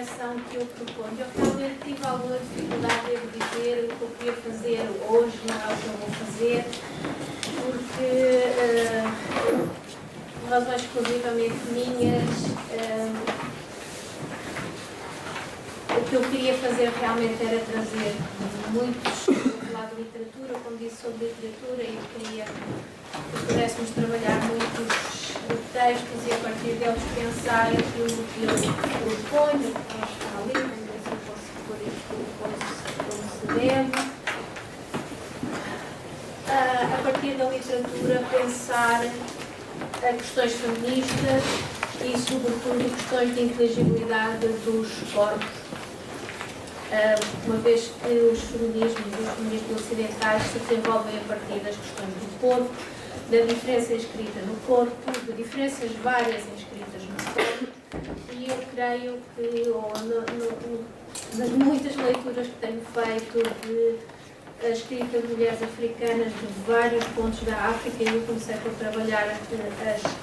direção que eu proponho. Eu realmente tive alguma dificuldade, devo dizer, o que eu queria fazer hoje não é o que eu vou fazer, porque, por razões exclusivamente minhas, o que eu queria fazer realmente era trazer muitos lá de literatura, como disse, sobre literatura, e eu queria que pudéssemos trabalhar muitos textos e a partir deles pensar aquilo que eu proponho, que nós está ali, vamos ver se eu posso pôr isto depois como se deve. A partir da literatura pensar questões feministas e sobretudo questões de inteligibilidade dos corpos. Uma vez que os feminismos ocidentais se desenvolvem a partir das questões do corpo, da diferença escrita no corpo, de diferenças várias inscritas no corpo, e eu creio que, nas muitas leituras que tenho feito de escrita de mulheres africanas de vários pontos da África, e eu comecei por trabalhar as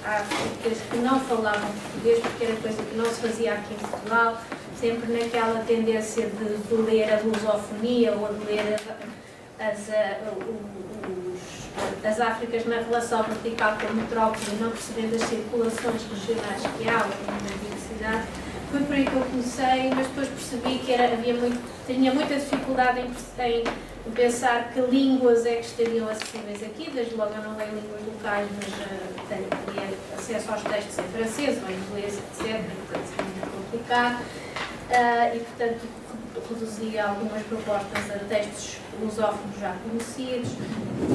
Áfricas que não falavam português, porque era coisa que não se fazia aqui em Portugal, sempre naquela tendência de ler a lusofonia ou de ler as Áfricas na relação vertical com a metrópole, não percebendo as circulações regionais que há, a diversidade. Foi por aí que eu comecei, mas depois percebi que tinha muita dificuldade em pensar que línguas é que estariam acessíveis aqui. Desde logo eu não leio línguas locais, mas tenho acesso aos textos em francês ou em inglês, etc. Portanto, é muito complicado. E, portanto, reduzi algumas propostas a textos lusófonos já conhecidos,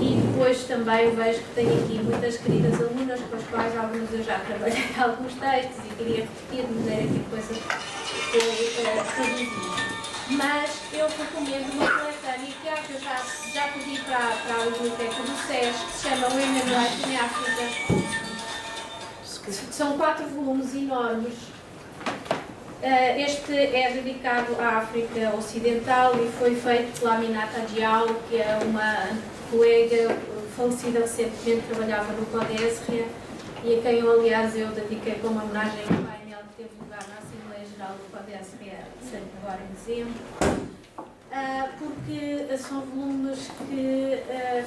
e depois também vejo que tenho aqui muitas queridas alunas com as quais algumas eu já trabalhei alguns textos e queria repetir de maneira que a coisa foi reduzida. Mas eu recomendo uma coletânea que eu já pedi para a biblioteca do SES, que se chama Women Life in Africa. São 4 volumes enormes. Este é dedicado à África Ocidental e foi feito pela Aminata Diallo, que é uma colega falecida recentemente, que trabalhava no Codesria, e a quem eu, aliás, eu dediquei como homenagem ao painel que teve lugar na Assembleia Geral do Codesria, sempre agora em dezembro, porque são volumes que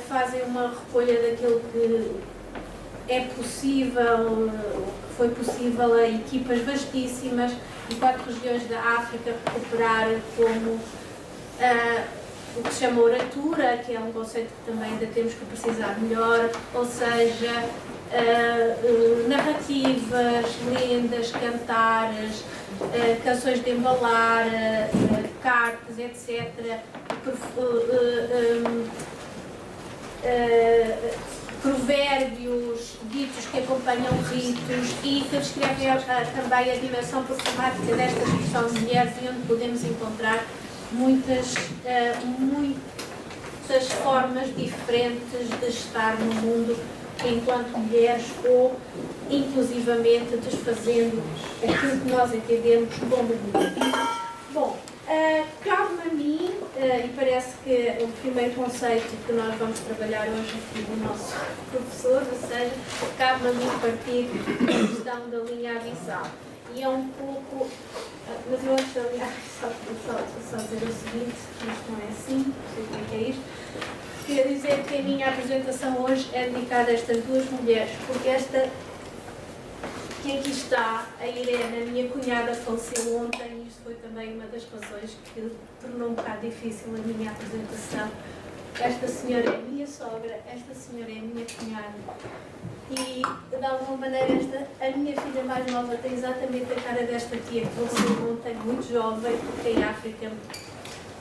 fazem uma recolha daquilo que é possível, que foi possível a equipas vastíssimas em 4 regiões da África recuperar como o que se chama oratura, que é um conceito que também ainda temos que precisar melhor, ou seja, narrativas, lendas, cantares, canções de embalar, cartas, etc. Provérbios, ditos que acompanham ritos e que descrevem também a dimensão performática desta expressão de mulheres, e onde podemos encontrar muitas formas diferentes de estar no mundo enquanto mulheres, ou inclusivamente desfazendo aquilo que nós entendemos como mundo. Bom, cabe-me a mim, e parece que o primeiro conceito que nós vamos trabalhar hoje aqui do nosso professor, ou seja, cabe-me a mim partir da questão da linha abissal. E é um pouco, mas eu antes da linha abissal, só dizer o seguinte, isto não é assim, não sei o que é isto. Queria dizer que a minha apresentação hoje é dedicada a estas 2 mulheres, porque esta que aqui está, a Irene, a minha cunhada, faleceu ontem, e isto foi também uma das razões que tornou um bocado difícil a minha apresentação. Esta senhora é a minha sogra, esta senhora é a minha cunhada, e de alguma maneira a minha filha mais nova tem exatamente a cara desta tia que faleceu ontem, muito jovem, porque em África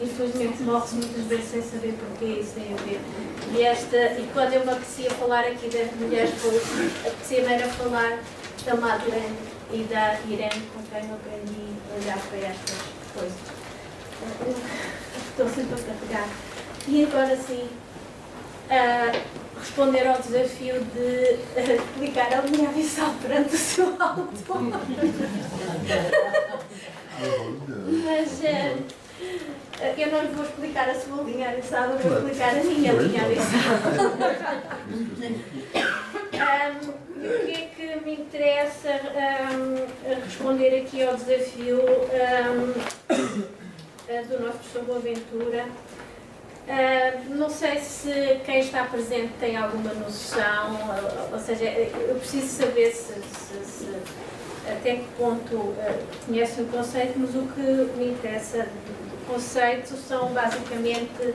infelizmente morre-se muitas vezes sem saber porquê, isso tem a ver. E quando eu me apetecia falar aqui das mulheres, apetecia-me era falar da Madeleine e da Irene, com quem eu aprendi a olhar para estas coisas. Estou sempre a carregar. E agora sim, responder ao desafio de explicar a linha abissal perante o seu autor. Mas eu não lhe vou explicar a sua linha abissal, eu vou explicar a minha linha abissal. O que é que me interessa responder aqui ao desafio do nosso professor Boaventura? Não sei se quem está presente tem alguma noção, ou seja, eu preciso saber se até que ponto conhecem o conceito, mas o que me interessa do conceito são basicamente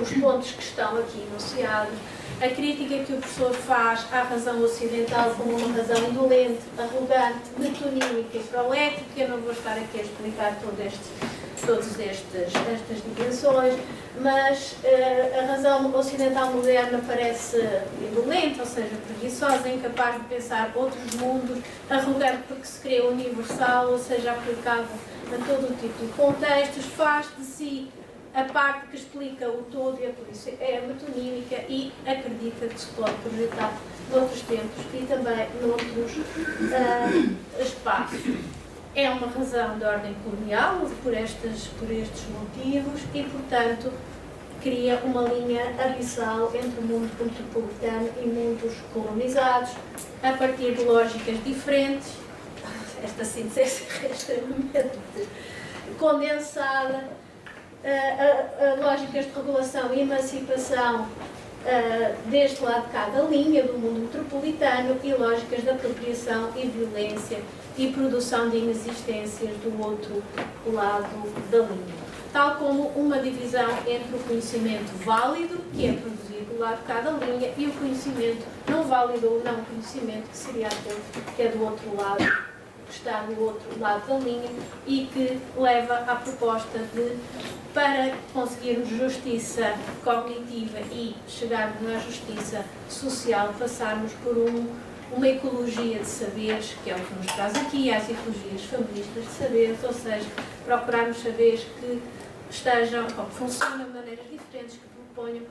os pontos que estão aqui enunciados. A crítica que o professor faz à razão ocidental como uma razão indolente, arrogante, metonímica e proética. Eu não vou estar aqui a explicar todas estas dimensões, mas a razão ocidental moderna parece indolente, ou seja, preguiçosa, incapaz de pensar outros mundos, arrogante porque se crê universal, ou seja, aplicável a todo o tipo de contextos, faz de si a parte que explica o todo e por isso é metonímica e acredita que se pode projetar noutros tempos e também noutros espaços. É uma razão de ordem colonial por estes motivos e, portanto, cria uma linha abissal entre o mundo metropolitano e mundos colonizados, a partir de lógicas diferentes. Esta síntese é extremamente condensada. Lógicas de regulação e emancipação deste lado de cada linha do mundo metropolitano e lógicas de apropriação e violência e produção de inexistências do outro lado da linha. Tal como uma divisão entre o conhecimento válido, que é produzido do lado de cada linha, e o conhecimento não válido ou não conhecimento, que seria aquele que é do outro lado, que está do outro lado da linha e que leva à proposta de, para conseguirmos justiça cognitiva e chegarmos à justiça social, passarmos por uma ecologia de saberes, que é o que nos traz aqui, as ecologias feministas de saberes, ou seja, procurarmos saberes que estejam, ou que funcionam de maneiras diferentes, que proponham,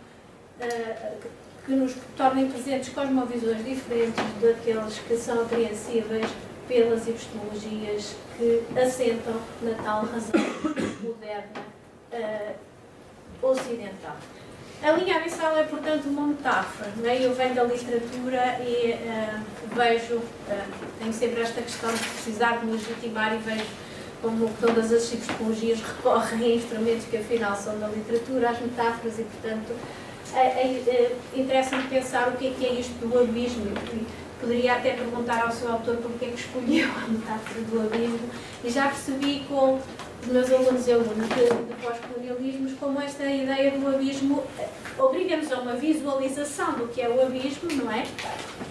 que nos tornem presentes cosmovisões diferentes daqueles que são apreensíveis pelas epistemologias que assentam na tal razão moderna ocidental. A linha abissal é, portanto, uma metáfora. Não é? Eu venho da literatura e vejo, tenho sempre esta questão de precisar de me legitimar e vejo como todas as epistemologias recorrem a instrumentos que afinal são da literatura, às metáforas e, portanto, interessa-me pensar o que é isto do abismo. Poderia até perguntar ao seu autor porque é que escolheu a metáfora do abismo e já percebi com os meus alunos e alunas de pós-colonialismos como esta ideia do abismo obriga-nos a uma visualização do que é o abismo, não é?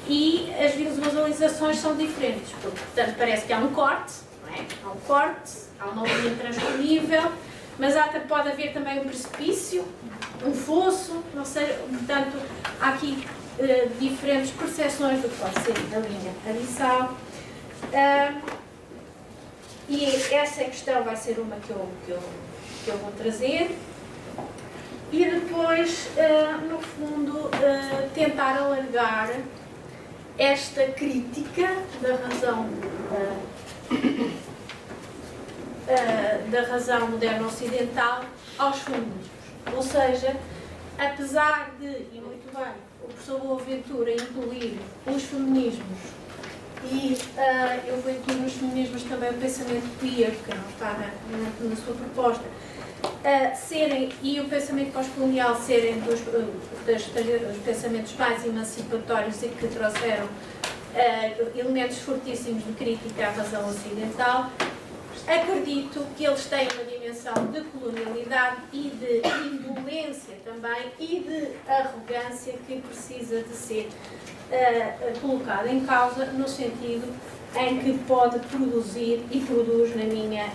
E as visualizações são diferentes, porque, portanto, parece que há um corte, não é? Há um corte, há uma linha intransponível, mas pode haver também um precipício, um fosso, não sei, portanto, há aqui diferentes percepções do que pode ser a linha abissal. E essa questão vai ser uma que eu vou trazer. E depois, no fundo, tentar alargar esta crítica da razão moderna ocidental aos feminismos. Ou seja, apesar de, e muito bem, o professor Boaventura incluir os feminismos e eu vou incluir nos feminismos também o pensamento queer, que não está na sua proposta, e o pensamento pós-colonial serem dos pensamentos mais emancipatórios e que trouxeram elementos fortíssimos de crítica à razão ocidental, acredito que eles têm uma dimensão de colonialidade e de indolência também e de arrogância que precisa de ser colocada em causa no sentido em que pode produzir e produz na minha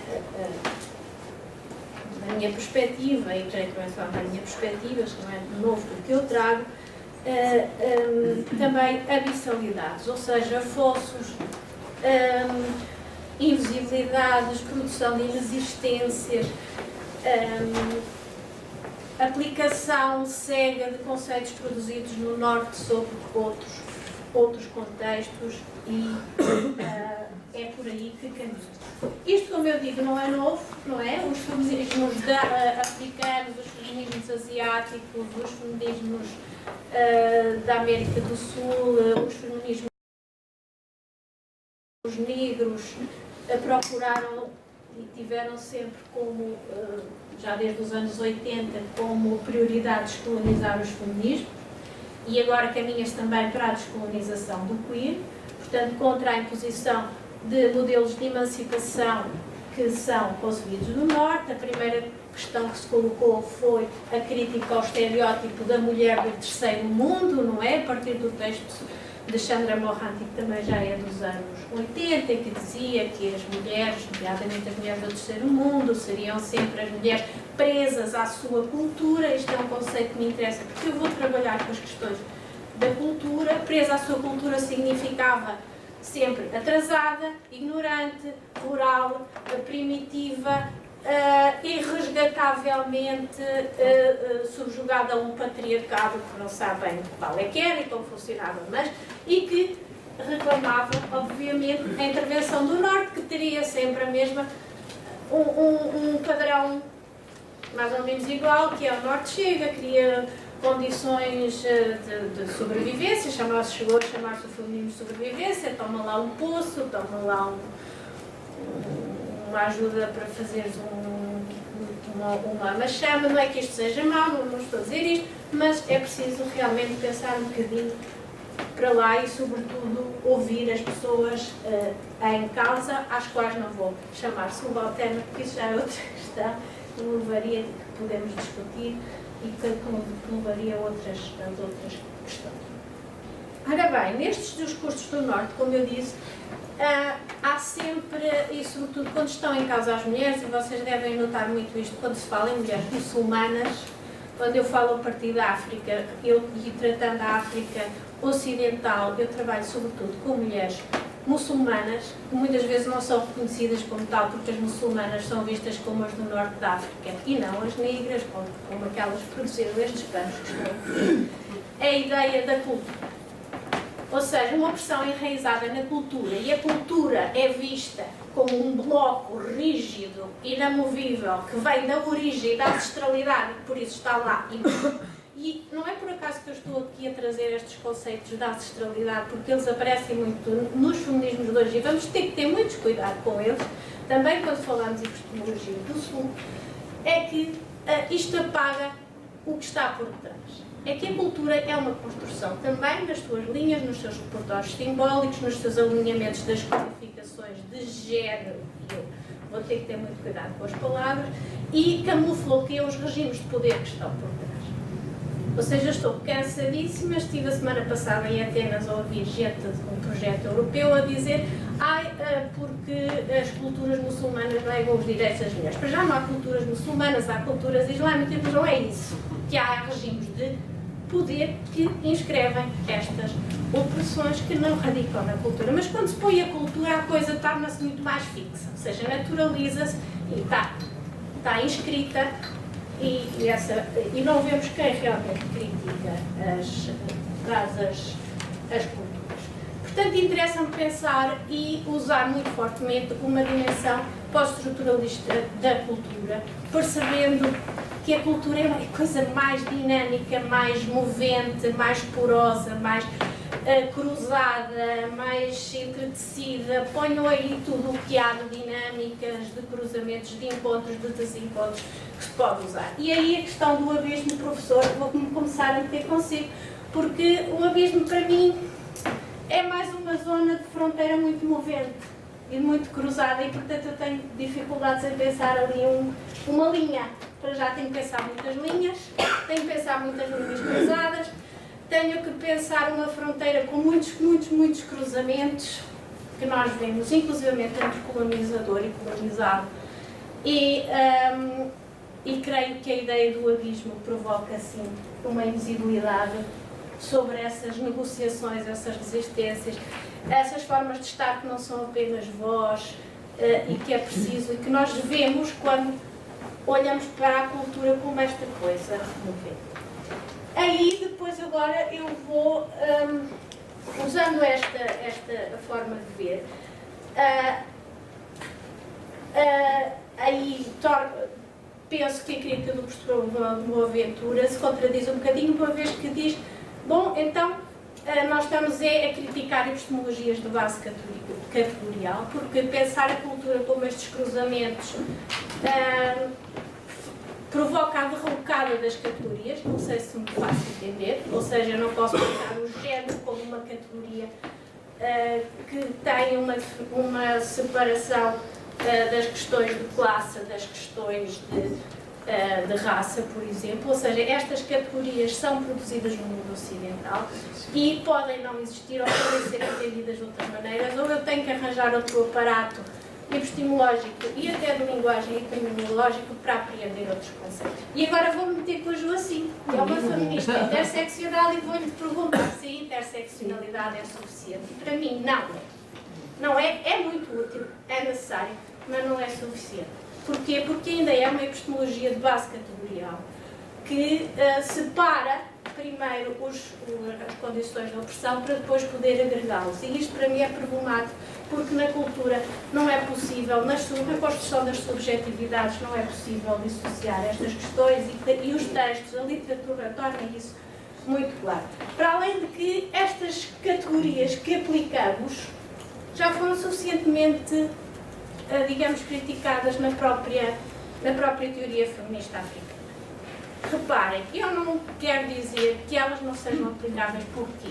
perspectiva, e creio que não é só na minha perspectiva, isto não é novo do que eu trago, também abissalidades, ou seja, fossos, invisibilidades, produção de inexistências, aplicação cega de conceitos produzidos no Norte sobre outros contextos e é por aí que caminha. Isto, como eu digo, não é novo, não é? Os feminismos africanos, os feminismos asiáticos, os feminismos da América do Sul, os feminismos negros, procuraram e tiveram sempre como, já desde os anos 80, como prioridade descolonizar os feminismos, e agora caminha-se também para a descolonização do queer, portanto, contra a imposição de modelos de emancipação que são concebidos no Norte. A primeira questão que se colocou foi a crítica ao estereótipo da mulher do terceiro mundo, não é? A partir do texto de Chandra Mohanty, que também já é dos anos 80, que dizia que as mulheres, nomeadamente as mulheres do terceiro mundo, seriam sempre as mulheres presas à sua cultura. Este é um conceito que me interessa, porque eu vou trabalhar com as questões da cultura. Presa à sua cultura significava sempre atrasada, ignorante, rural, primitiva, irresgatavelmente subjugada a um patriarcado que não sabe bem qual é que era e como funcionava, mas e que reclamava, obviamente, a intervenção do Norte, que teria sempre a mesma, um padrão mais ou menos igual, que é o Norte chega, cria condições de sobrevivência, chegou a chamar-se o feminismo de sobrevivência, toma lá um poço, toma lá uma ajuda para fazeres uma chama. Não é que isto seja mau, não estou a dizer isto, mas é preciso realmente pensar um bocadinho para lá e, sobretudo, ouvir as pessoas em causa, às quais não vou chamar subalterno, porque isso já é outra questão que levaria, que podemos discutir e que levaria a outras questões. Ora bem, nestes discursos do Norte, como eu disse, há sempre, e sobretudo quando estão em causa as mulheres, e vocês devem notar muito isto quando se fala em mulheres muçulmanas, quando eu falo a partir da África, e tratando a África Ocidental, eu trabalho sobretudo com mulheres muçulmanas, que muitas vezes não são reconhecidas como tal, porque as muçulmanas são vistas como as do Norte da África, e não as negras, como aquelas que produziram estes panos que estão aqui. É a ideia da cultura. Ou seja, uma opressão enraizada na cultura, e a cultura é vista como um bloco rígido, inamovível, que vem da origem, da ancestralidade, por isso está lá. E não é por acaso que eu estou aqui a trazer estes conceitos da ancestralidade, porque eles aparecem muito nos feminismos de hoje, e vamos ter que ter muito cuidado com eles, também quando falamos em epistemologia do Sul, é que isto apaga o que está por trás. É que a cultura é uma construção também nas suas linhas, nos seus repertórios simbólicos, nos seus alinhamentos das codificações de género, que eu vou ter que ter muito cuidado com as palavras, e camufla os regimes de poder que estão por trás. Ou seja, estou cansadíssima, estive a semana passada em Atenas a ouvir gente de um projeto europeu a dizer porque as culturas muçulmanas negam os direitos das mulheres. Para já não há culturas muçulmanas, há culturas islâmicas, mas não é isso. Que há regimes de poder que inscrevem estas opressões que não radicam na cultura. Mas quando se põe a cultura, a coisa torna-se muito mais fixa, ou seja, naturaliza-se e está inscrita e não vemos quem realmente critica as culturas. Portanto, interessa-me pensar e usar muito fortemente uma dimensão pós-estruturalista da cultura, percebendo que a cultura é uma coisa mais dinâmica, mais movente, mais porosa, mais cruzada, mais entretecida. Ponham aí tudo o que há de dinâmicas, de cruzamentos, de encontros, de desencontros que se pode usar. E aí a questão do abismo, professor, vou começar a meter consigo, porque o abismo para mim é mais uma zona de fronteira muito movente e muito cruzada, e portanto eu tenho dificuldades em pensar ali uma linha. Para já tenho que pensar muitas linhas, tenho que pensar muitas linhas cruzadas, tenho que pensar uma fronteira com muitos cruzamentos que nós vemos, inclusivamente entre colonizador e colonizado. E creio que a ideia do abismo provoca, assim, uma invisibilidade sobre essas negociações, essas resistências, essas formas de estar que não são apenas voz, e que é preciso, e que nós vemos quando olhamos para a cultura como esta coisa removente. Aí, depois, agora, eu vou, usando esta forma de ver, penso que a crítica do professor Boaventura se contradiz um bocadinho, uma vez que diz, bom, então nós estamos a criticar epistemologias de base categorial, porque pensar a cultura como estes cruzamentos provoca a derrocada das categorias, não sei se me faço entender, ou seja, eu não posso pensar o género como uma categoria que tem uma separação das questões de classe, das questões de raça, por exemplo, ou seja, estas categorias são produzidas no mundo ocidental e podem não existir ou podem ser entendidas de outras maneiras, ou eu tenho que arranjar outro aparato epistemológico e até de linguagem e terminológico para apreender outros conceitos. E agora vou-me meter com a Joacim, que é uma feminista interseccional, e vou-lhe perguntar se a interseccionalidade é suficiente. Para mim, não é. Não é, é muito útil, é necessário, mas não é suficiente. Porquê? Porque ainda é uma epistemologia de base categorial que separa primeiro as condições de opressão para depois poder agregá-los. E isto para mim é problemático, porque na cultura não é possível, na construção das subjetividades não é possível dissociar estas questões e os textos, a literatura torna isso muito claro. Para além de que estas categorias que aplicamos já foram suficientemente, digamos, criticadas na própria teoria feminista africana. Reparem, eu não quero dizer que elas não sejam aplicáveis por quê?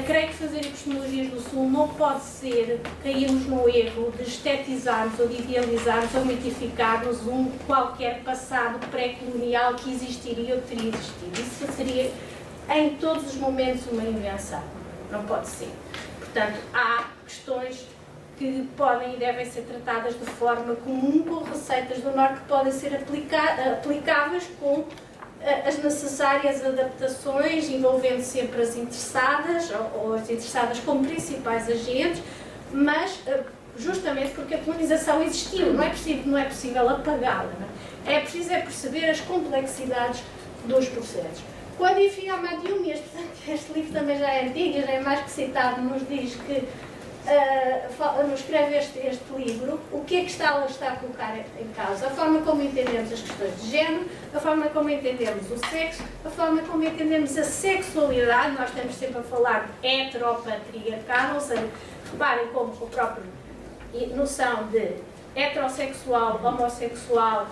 Creio que fazer epistemologias do Sul não pode ser cairmos no erro de estetizarmos ou de idealizarmos ou mitificarmos um qualquer passado pré-colonial que existiria ou teria existido. Isso seria, em todos os momentos, uma invenção. Não pode ser. Portanto, há questões que podem e devem ser tratadas de forma comum, com receitas do Norte que podem ser aplicáveis com as necessárias adaptações, envolvendo sempre as interessadas, ou as interessadas como principais agentes, mas justamente porque a colonização existiu, não é possível apagá-la. É preciso perceber as complexidades dos processos. Quando enfim a Madiumi, este livro também já é antigo, já é mais que citado, nos diz que nos escreve este livro, o que é que ela está a colocar em causa? A forma como entendemos as questões de género, a forma como entendemos o sexo, a forma como entendemos a sexualidade. Nós estamos sempre a falar de heteropatriarcal, ou seja, reparem como a própria noção de heterossexual, homossexual,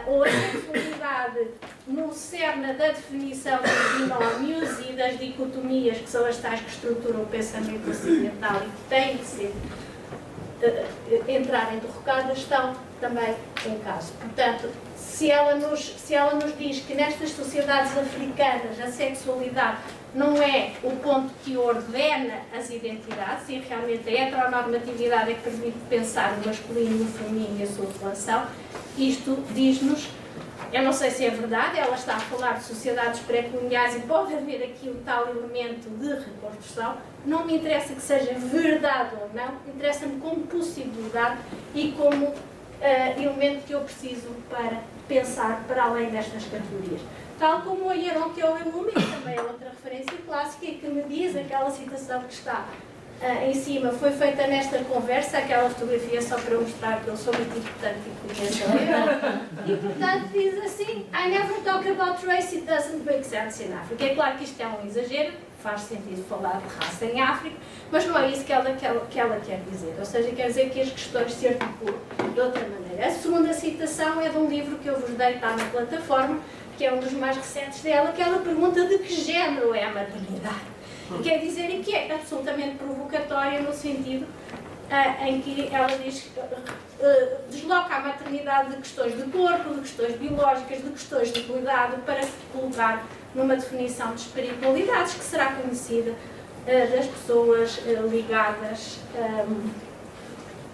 ou a sexualidade no cerne da definição dos binómios e das dicotomias, que são as tais que estruturam o pensamento ocidental e que têm que entrarem derrocadas, estão também em causa. Portanto, se ela nos diz que nestas sociedades africanas a sexualidade não é o ponto que ordena as identidades, e realmente a heteronormatividade é que permite pensar o masculino e o feminino e a sua relação, isto diz-nos, eu não sei se é verdade, ela está a falar de sociedades pré-coloniais e pode haver aqui um tal elemento de reconstrução, não me interessa que seja verdade ou não, interessa-me como possibilidade e como elemento que eu preciso para pensar para além destas categorias. Tal como o Yaron Keoemumi, também é outra referência clássica e que me diz aquela citação que está em cima, foi feita nesta conversa, aquela fotografia só para mostrar que eu sou muito importante e conheço a e portanto diz assim: I never talk about race, it doesn't make sense in Africa. É claro que isto é um exagero, faz sentido falar de raça em África, mas não é isso que ela quer dizer, ou seja, quer dizer que as questões se articulam de outra maneira. A segunda citação é de um livro que eu vos dei, está na plataforma, que é um dos mais recentes dela, que ela pergunta de que género é a maternidade. Quer dizer, e que é absolutamente provocatória no sentido em que ela diz que desloca a maternidade de questões de corpo, de questões biológicas, de questões de cuidado, para se colocar numa definição de espiritualidades que será conhecida das pessoas ligadas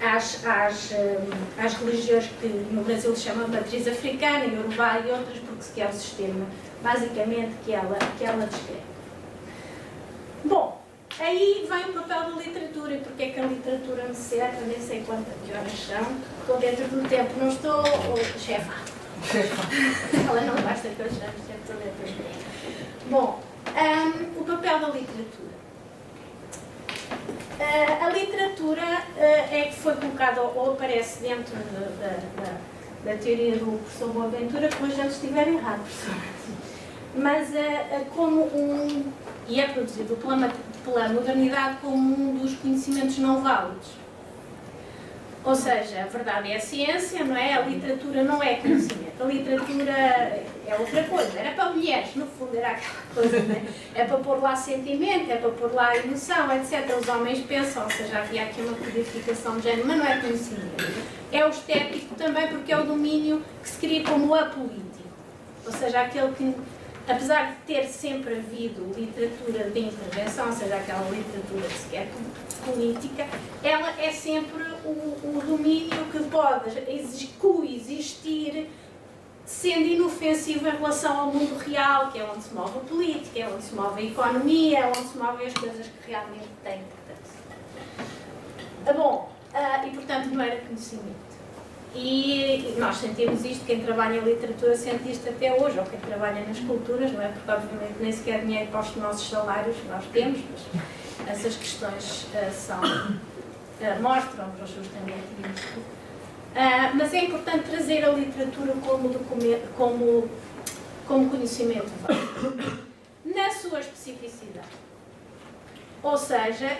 às religiões que no Brasil se chamam de matriz africana, Yorubá e outras, porque é o sistema, basicamente, que ela descreve. Bom, aí vem o papel da literatura, e porque é que a literatura me serve, eu nem sei quantas horas são, estou dentro do tempo, não estou, chefa. Ela não gosta que eu chame, sempre estou dentro do tempo. Bom, o papel da literatura. A literatura é que foi colocada ou aparece dentro da teoria do professor Boaventura, que hoje já estiver errado, professor. Mas como e é produzido pela modernidade como um dos conhecimentos não válidos. Ou seja, a verdade é a ciência, não é? A literatura não é conhecimento. A literatura é outra coisa. Era para mulheres, no fundo, era aquela coisa, não é? É para pôr lá sentimento, é para pôr lá emoção, etc. Os homens pensam, ou seja, havia aqui uma codificação de género, mas não é conhecimento. É o estético também, porque é o domínio que se cria como apolítico. Ou seja, aquele que, apesar de ter sempre havido literatura de intervenção, ou seja, aquela literatura que se quer política, ela é sempre o domínio que pode coexistir sendo inofensivo em relação ao mundo real, que é onde se move a política, é onde se move a economia, é onde se movem as coisas que realmente têm importância. E portanto não era conhecimento. E nós sentimos isto, quem trabalha em literatura sente isto até hoje, ou quem trabalha nas culturas, não é? Porque obviamente nem sequer dinheiro para os nossos salários nós temos, mas essas questões mostram-nos justamente isto. Mas é importante trazer a literatura como conhecimento válido, na sua especificidade. Ou seja,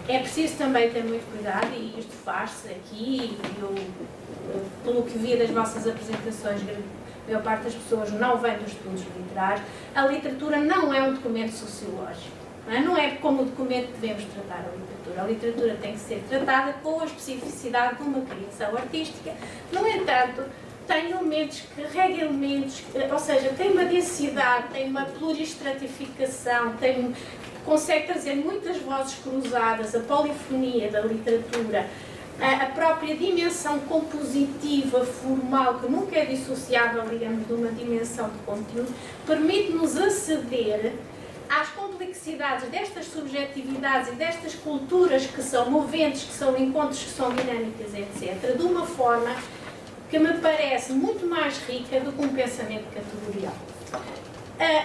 é preciso também ter muito cuidado, e isto faz-se aqui, e eu, pelo que vi das vossas apresentações, a maior parte das pessoas não vem dos estudos literários. A literatura não é um documento sociológico. Não é como documento que devemos tratar a literatura. A literatura tem que ser tratada com a especificidade de uma criação artística. No entanto, tem elementos que carregam elementos, ou seja, tem uma densidade, tem uma pluristratificação, consegue trazer muitas vozes cruzadas, a polifonia da literatura, a própria dimensão compositiva, formal, que nunca é dissociável, digamos, de uma dimensão de conteúdo, permite-nos aceder às complexidades destas subjetividades e destas culturas que são moventes, que são encontros, que são dinâmicas, etc., de uma forma que me parece muito mais rica do que um pensamento categorial.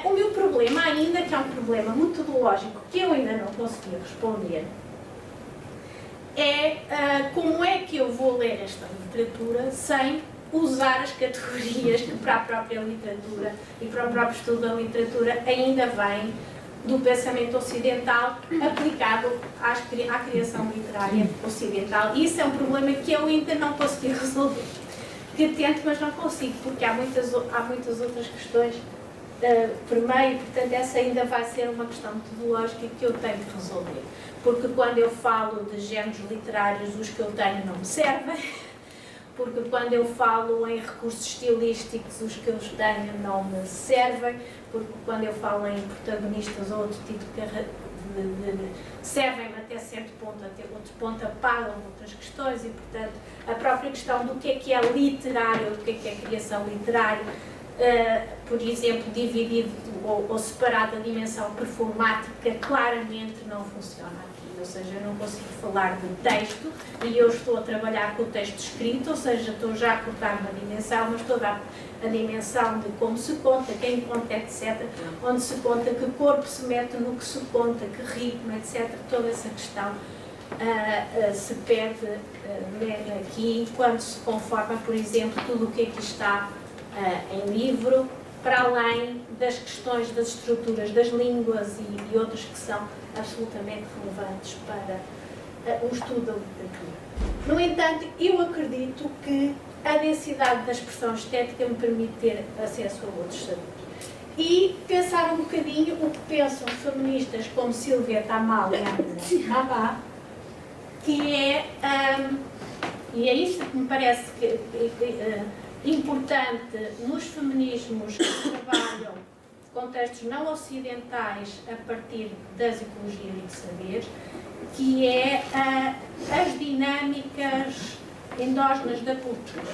O meu problema ainda, que é um problema metodológico que eu ainda não consegui responder, é como é que eu vou ler esta literatura sem usar as categorias que para a própria literatura e para o próprio estudo da literatura ainda vêm do pensamento ocidental aplicado à criação literária ocidental. E isso é um problema que eu ainda não consegui resolver. Que tento, mas não consigo, porque há muitas outras questões por meio, portanto essa ainda vai ser uma questão metodológica que eu tenho de resolver. Porque quando eu falo de géneros literários, os que eu tenho não me servem. Porque quando eu falo em recursos estilísticos, os que eu tenho não me servem, porque quando eu falo em protagonistas ou outro tipo de servem-me até certo ponto, até outro ponto apagam outras questões e, portanto, a própria questão do que é literário, do que é criação literária, por exemplo, dividido ou separado da dimensão performática, claramente não funciona aqui. Ou seja, eu não consigo falar de texto e eu estou a trabalhar com o texto escrito, ou seja, estou já a cortar uma dimensão, mas estou a dar a dimensão de como se conta, quem conta, etc., onde se conta, que corpo se mete no que se conta, que ritmo, etc., toda essa questão se perde aqui, quando se conforma, por exemplo, tudo o que aqui está em livro, para além das questões das estruturas das línguas e outras que são absolutamente relevantes para o estudo da literatura. No entanto, eu acredito que a densidade da expressão estética me permite ter acesso a outros saberes. E pensar um bocadinho o que pensam feministas como Silveta Amália Abá, que é, e é isso que me parece importante nos feminismos que trabalham contextos não ocidentais a partir das ecologias de saberes, que é as dinâmicas endógenas da cultura.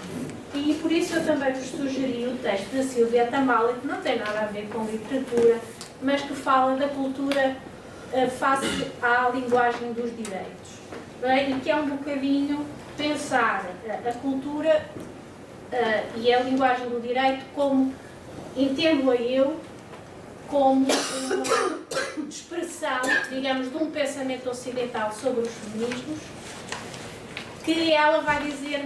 E por isso eu também vos sugeri o texto da Silveta Amália, que não tem nada a ver com literatura, mas que fala da cultura face à linguagem dos direitos. Bem, e que é um bocadinho pensar a cultura e a linguagem do direito como, entendo-a eu, como uma expressão, digamos, de um pensamento ocidental sobre os feminismos que ela vai dizer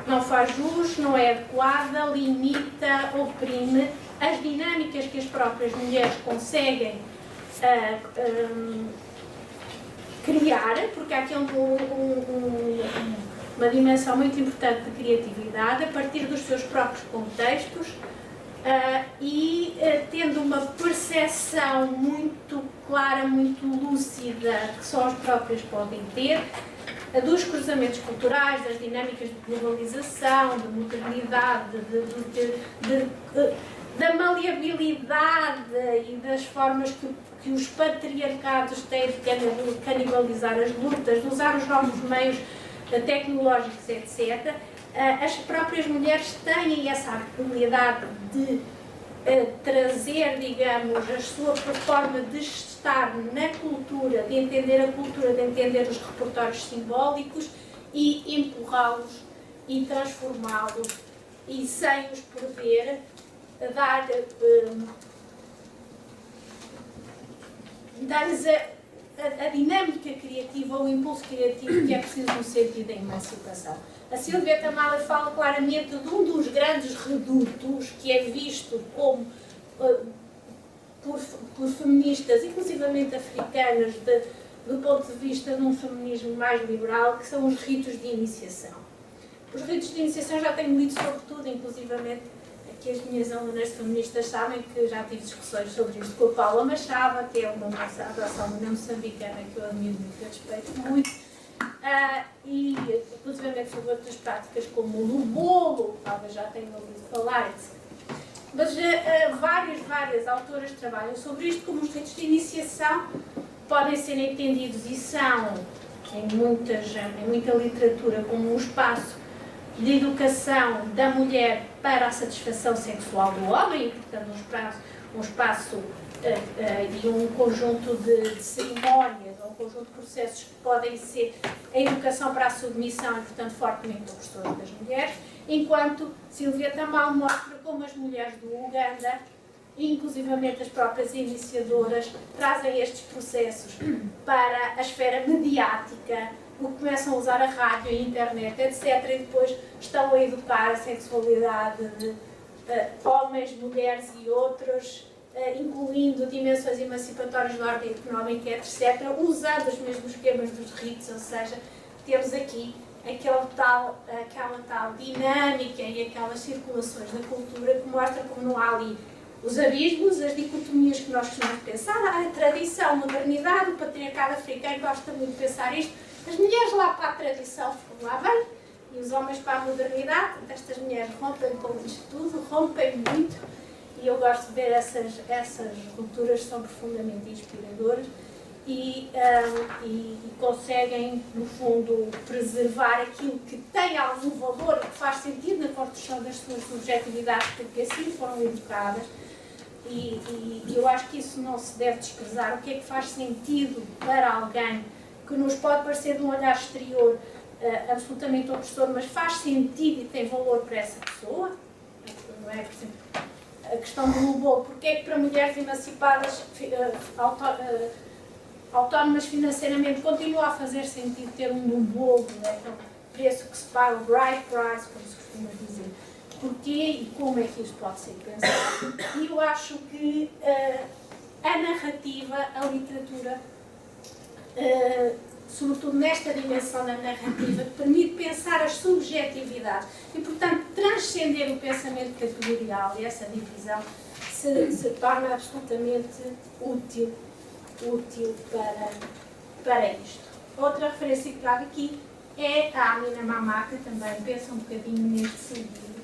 não faz jus, não é adequada, limita, oprime as dinâmicas que as próprias mulheres conseguem criar, porque há aqui uma dimensão muito importante de criatividade a partir dos seus próprios contextos e tendo uma percepção muito clara, muito lúcida, que só as próprias podem ter, dos cruzamentos culturais, das dinâmicas de globalização, de modernidade, da maleabilidade e das formas que os patriarcados têm de canibalizar as lutas, de usar os novos meios tecnológicos, etc. As próprias mulheres têm essa habilidade de trazer, digamos, a sua forma de estar na cultura, de entender a cultura, de entender os repertórios simbólicos e empurrá-los e transformá-los e sem os perder, dar-lhes a dinâmica criativa, o impulso criativo que é preciso no sentido da emancipação. A Silvia Tamames fala claramente de um dos grandes redutos que é visto como por feministas, inclusivamente africanas, do ponto de vista de um feminismo mais liberal, que são os ritos de iniciação. Os ritos de iniciação já tenho lido sobre tudo, inclusivamente aqui as minhas alunas feministas sabem que já tive discussões sobre isto com a Paula Machado, que é uma adoção moçambicana que eu admiro muito e respeito muito, e inclusivamente sobre outras práticas como o lubolo, talvez já tenham ouvido falar, etc. Mas várias autoras trabalham sobre isto, como os ritos de iniciação podem ser entendidos e são, em muita literatura, como um espaço de educação da mulher para a satisfação sexual do homem, e, portanto, um espaço e um conjunto de cerimónias, ou um conjunto de processos que podem ser a educação para a submissão e, portanto, fortemente opressores das mulheres, enquanto Silvia Tamames mostra como as mulheres do Uganda, inclusivamente as próprias iniciadoras, trazem estes processos para a esfera mediática, começam a usar a rádio, a internet, etc. E depois estão a educar a sexualidade de homens, mulheres e outros, incluindo dimensões emancipatórias de ordem económica, etc., usando os mesmos esquemas dos ritos, ou seja, temos aqui aquela tal dinâmica e aquelas circulações da cultura que mostram como não há ali os abismos, as dicotomias que nós costumamos pensar, a tradição, a modernidade, o patriarcado africano gosta muito de pensar isto, as mulheres lá para a tradição ficam lá bem, e os homens para a modernidade. Estas mulheres rompem com isto tudo, rompem muito, e eu gosto de ver essas rupturas, são profundamente inspiradoras e conseguem, no fundo, preservar aquilo que tem algum valor, que faz sentido na construção das suas subjetividades, porque assim foram educadas. E eu acho que isso não se deve desprezar. O que é que faz sentido para alguém que nos pode parecer de um olhar exterior absolutamente opressor, mas faz sentido e tem valor para essa pessoa? Não é? Por exemplo, a questão do lubolo. Porque é que para mulheres emancipadas, autónomas financeiramente, continua a fazer sentido ter um lubolo, né? Aquele preço que se paga, o bride price, como se costuma dizer. Porquê e como é que isso pode ser pensado? E eu acho que a narrativa, a literatura, sobretudo nesta dimensão da narrativa, permite pensar as subjetividades e, portanto, transcender o pensamento categorial, e essa divisão se torna absolutamente útil para isto. Outra referência que trago aqui é a Amina Mamá, que também pensa um bocadinho neste sentido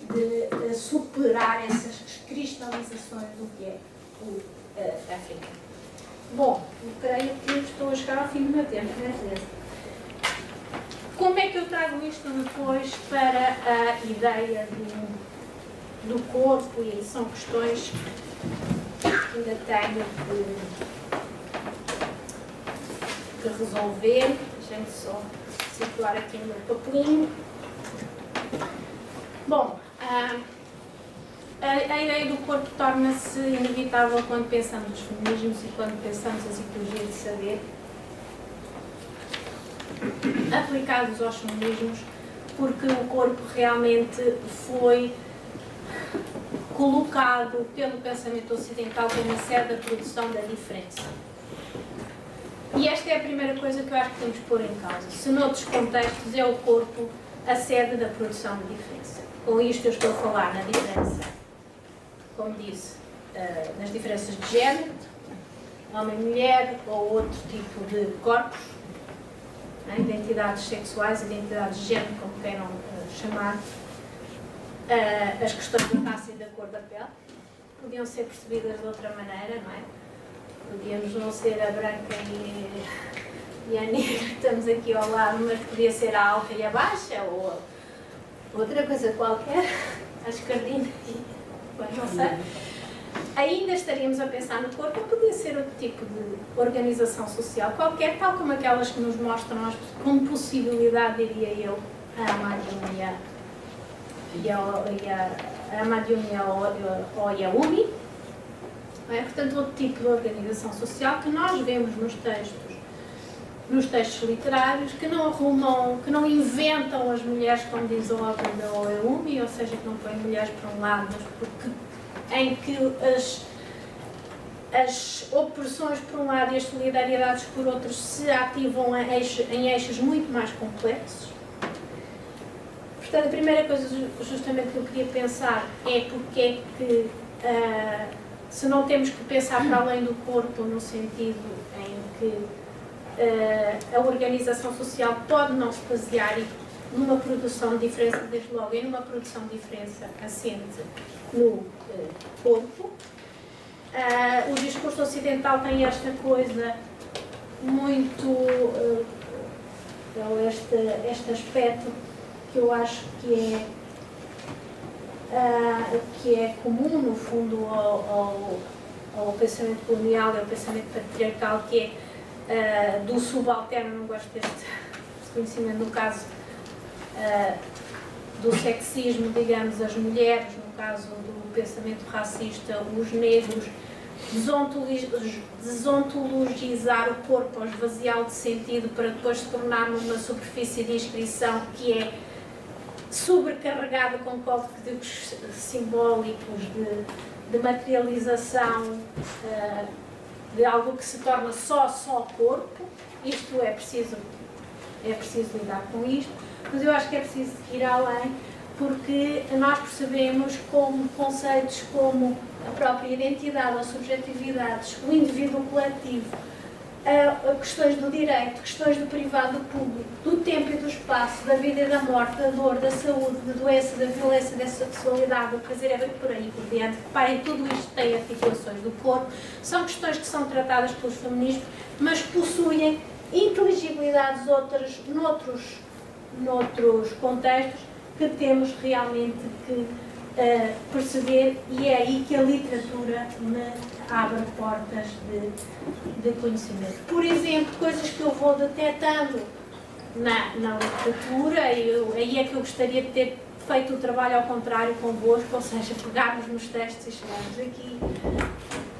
de superar essas cristalizações do que é o africano. Bom, eu creio que estou a chegar ao fim do meu tempo, não é, Teresa? Como é que eu trago isto depois para a ideia do corpo? E são questões que ainda tenho que resolver. Deixem-me só situar aqui o meu papelinho. Bom, a ideia do corpo torna-se inevitável quando pensamos nos feminismos e quando pensamos a psicologia de saber. aplicados aos feminismos, porque o corpo realmente foi colocado pelo pensamento ocidental como a sede da produção da diferença. E esta é a primeira coisa que eu acho que temos que pôr em causa. Se noutros contextos é o corpo a sede da produção de diferença. Com isto eu estou a falar na diferença, como disse, nas diferenças de género, homem-mulher ou outro tipo de corpos, identidades sexuais, identidades de género, como queiram chamar, as questões da raça e da cor da pele podiam ser percebidas de outra maneira, não é? Podíamos não ser a branca e a negra que estamos aqui ao lado, mas podia ser a alta e a baixa, ou outra coisa qualquer, a esquerdina e não sei. Ainda estaríamos a pensar no corpo, ou podia ser outro tipo de organização social qualquer, tal como aquelas que nos mostram como possibilidade, diria eu, a Amadionia ou a Yaumi. Portanto, outro tipo de organização social que nós vemos nos textos literários, que não arrumam, que não inventam as mulheres, como diz o Abel ou a Yaumi, ou seja, que não põem mulheres para um lado, mas porque em que as opressões por um lado e as solidariedades por outros se ativam em eixos muito mais complexos. Portanto, a primeira coisa justamente que eu queria pensar é porque é que, se não temos que pensar para além do corpo, no sentido em que a organização social pode não se basear numa produção de diferença, desde logo, e numa produção de diferença assente no corpo. O discurso ocidental tem esta coisa muito, este aspecto que eu acho que é comum, no fundo, ao pensamento colonial e ao pensamento patriarcal, que é do subalterno. Não gosto deste conhecimento, no caso do sexismo, digamos, as mulheres, no caso do pensamento racista, os negros, desontologizar o corpo, esvaziá-lo de sentido para depois se tornar numa superfície de inscrição que é sobrecarregada com códigos simbólicos de materialização de algo que se torna só corpo. Isto é preciso lidar com isto, mas eu acho que é preciso ir além, porque nós percebemos como conceitos como a própria identidade ou subjetividades, o indivíduo coletivo, questões do direito, questões do privado, do público, do tempo e do espaço, da vida e da morte, da dor, da saúde, da doença, da violência, da sexualidade, do prazer, é bem por aí por diante. Reparem, tudo isto tem articulações do corpo, são questões que são tratadas pelos feminismos, mas possuem inteligibilidades outras, noutros contextos, que temos realmente que perceber, e é aí que a literatura me abre portas de conhecimento. Por exemplo, coisas que eu vou detectando na literatura, aí é que eu gostaria de ter feito o trabalho ao contrário convosco, ou seja, pegarmos nos textos e chegarmos aqui,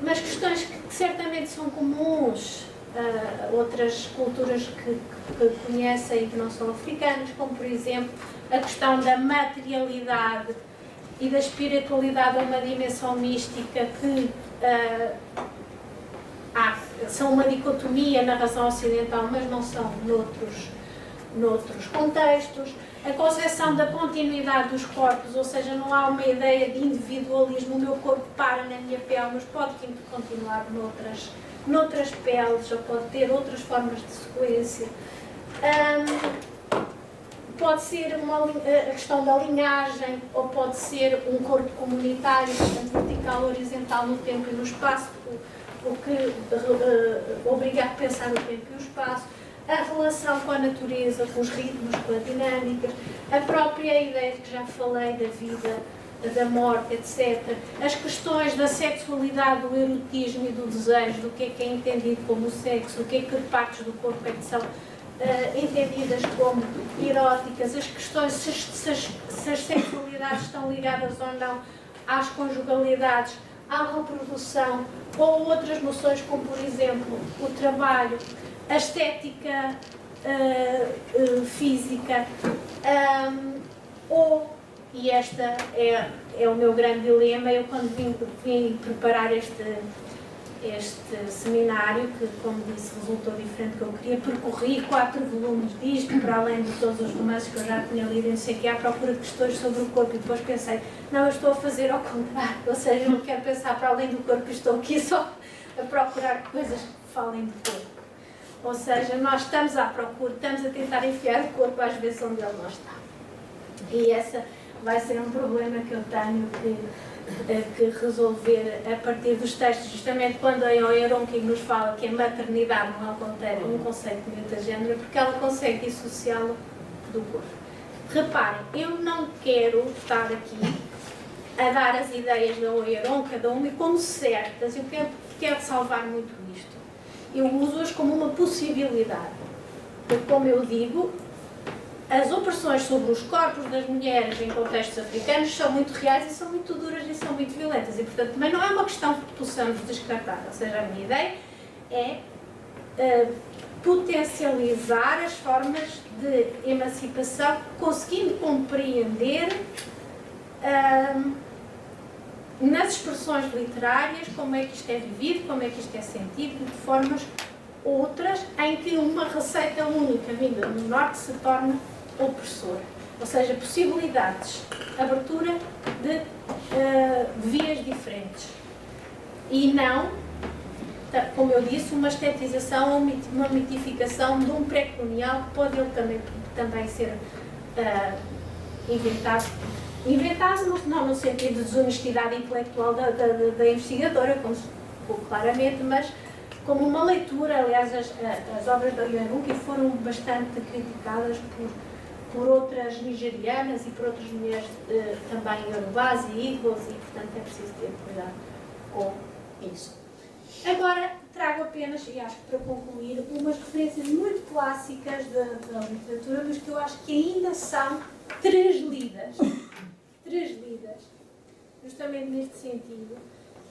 mas questões que certamente são comuns a outras culturas que conhecem e que não são africanas, como por exemplo a questão da materialidade e da espiritualidade a uma dimensão mística que são uma dicotomia na razão ocidental, mas não são noutros contextos. A concepção da continuidade dos corpos, ou seja, não há uma ideia de individualismo, o meu corpo para na minha pele, mas pode continuar noutras peles, ou pode ter outras formas de sequência. Pode ser a questão da linhagem, ou pode ser um corpo comunitário, portanto, vertical, horizontal no tempo e no espaço, o que obriga a pensar o tempo e o espaço, a relação com a natureza, com os ritmos, com as dinâmicas, a própria ideia de que já falei da vida, da morte, etc. As questões da sexualidade, do erotismo e do desejo, do que é entendido como sexo, o que partes do corpo é que são entendidas como eróticas, as questões se as sexualidades estão ligadas ou não às conjugalidades, à reprodução, ou outras noções como, por exemplo, o trabalho, a estética física, e esta é o meu grande dilema, eu quando vim preparar este seminário, que como disse resultou diferente do que eu queria, percorri 4 volumes disto, para além de todos os romances que eu já tinha lido, e não sei o que, à procura de questões sobre o corpo, e depois pensei, não, eu estou a fazer ao contrário, ou seja, eu não quero pensar para além do corpo, estou aqui só a procurar coisas que falem do corpo. Ou seja, nós estamos à procura, estamos a tentar enfiar o corpo às vezes onde ele não está. E essa vai ser um problema que eu tenho que resolver a partir dos textos, justamente quando a Euronking nos fala que a maternidade não é um conceito de metagênero, porque ela consegue dissociá-lo do corpo. Reparem, eu não quero estar aqui a dar as ideias da Oiron, cada uma, como certas, eu quero salvar muito isto. Eu uso-as como uma possibilidade, porque, como eu digo, as opressões sobre os corpos das mulheres em contextos africanos são muito reais e são muito duras e são muito violentas, e portanto também não é uma questão que possamos descartar. Ou seja, a minha ideia é potencializar as formas de emancipação, conseguindo compreender nas expressões literárias como é que isto é vivido, como é que isto é sentido, de formas outras em que uma receita única vinda do norte se torna opressora. Ou seja, possibilidades, abertura de vias diferentes. E não, como eu disse, uma estetização ou uma mitificação de um pré-colonial que pode ele também ser inventado, não no sentido de desonestidade intelectual da investigadora, claramente, mas como uma leitura. Aliás, as obras da Oiron foram bastante criticadas por outras nigerianas e por outras mulheres também iorubás e igbos, e portanto é preciso ter cuidado com isso. Agora trago apenas, e acho que para concluir, umas referências muito clássicas da literatura, mas que eu acho que ainda são translidas, justamente neste sentido,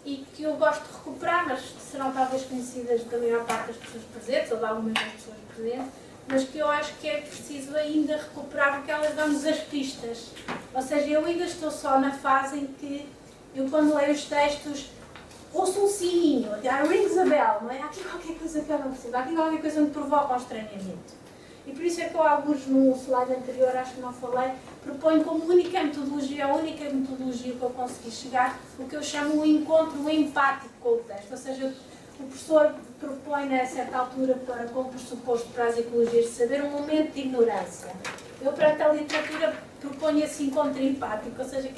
e que eu gosto de recuperar, mas serão talvez conhecidas da maior parte das pessoas presentes, ou de algumas das pessoas presentes, mas que eu acho que é preciso ainda recuperar, porque elas dão-nos as pistas. Ou seja, eu ainda estou só na fase em que eu, quando leio os textos, ouço um sininho, rings a bell, não é? Há aqui qualquer coisa que eu não percebo, há aqui qualquer coisa que me provoca um estranhamento. E por isso é que eu, alguns no slide anterior, acho que não falei, proponho como única metodologia, a única metodologia que eu consegui chegar, o que eu chamo um encontro empático com o texto. Ou seja, o professor propõe, a certa altura, como pressuposto para as ecologias de saber, um momento de ignorância. Eu, perante a literatura, proponho esse encontro empático, ou seja,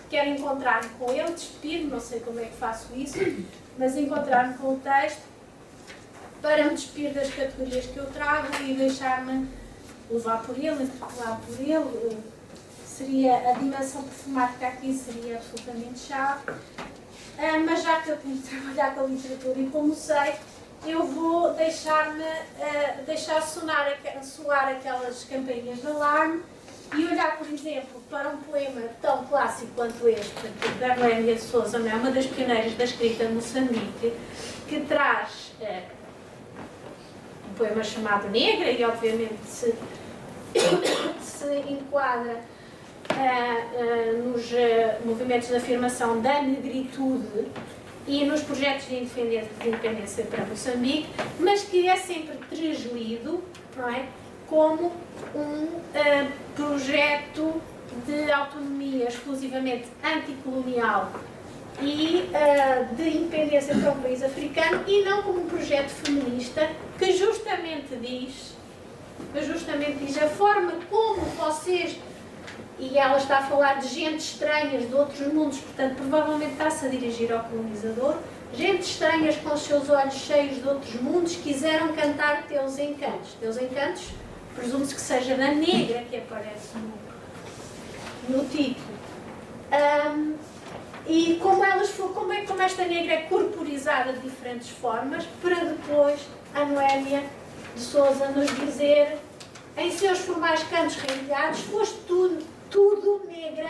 quero encontrar-me com ele, despir-me, não sei como é que faço isso, mas encontrar-me com o texto, para me despir das categorias que eu trago e deixar-me levar por ele, interpelar por ele. Seria a dimensão performática aqui, seria absolutamente chave. Mas já que eu tenho de trabalhar com a literatura e como sei, eu vou deixar soar aquelas campainhas de alarme e olhar, por exemplo, para um poema tão clássico quanto este, de Darlénia de Souza, uma das pioneiras da escrita em Moçambique, que traz um poema chamado Negra, e obviamente se enquadra nos movimentos de afirmação da negritude e nos projetos de independência para Moçambique, mas que é sempre translido, não é, como um projeto de autonomia exclusivamente anticolonial e de independência para o país africano, e não como um projeto feminista que justamente diz a forma como vocês, e ela está a falar de gente estranhas de outros mundos, portanto provavelmente está-se a dirigir ao colonizador, gente estranhas com os seus olhos cheios de outros mundos, quiseram cantar teus encantos. Teus encantos, presume-se que seja da negra que aparece no título. E como esta negra é corporizada de diferentes formas, para depois a Noémia de Souza nos dizer, em seus formais cantos rendilhados, foste tudo negra,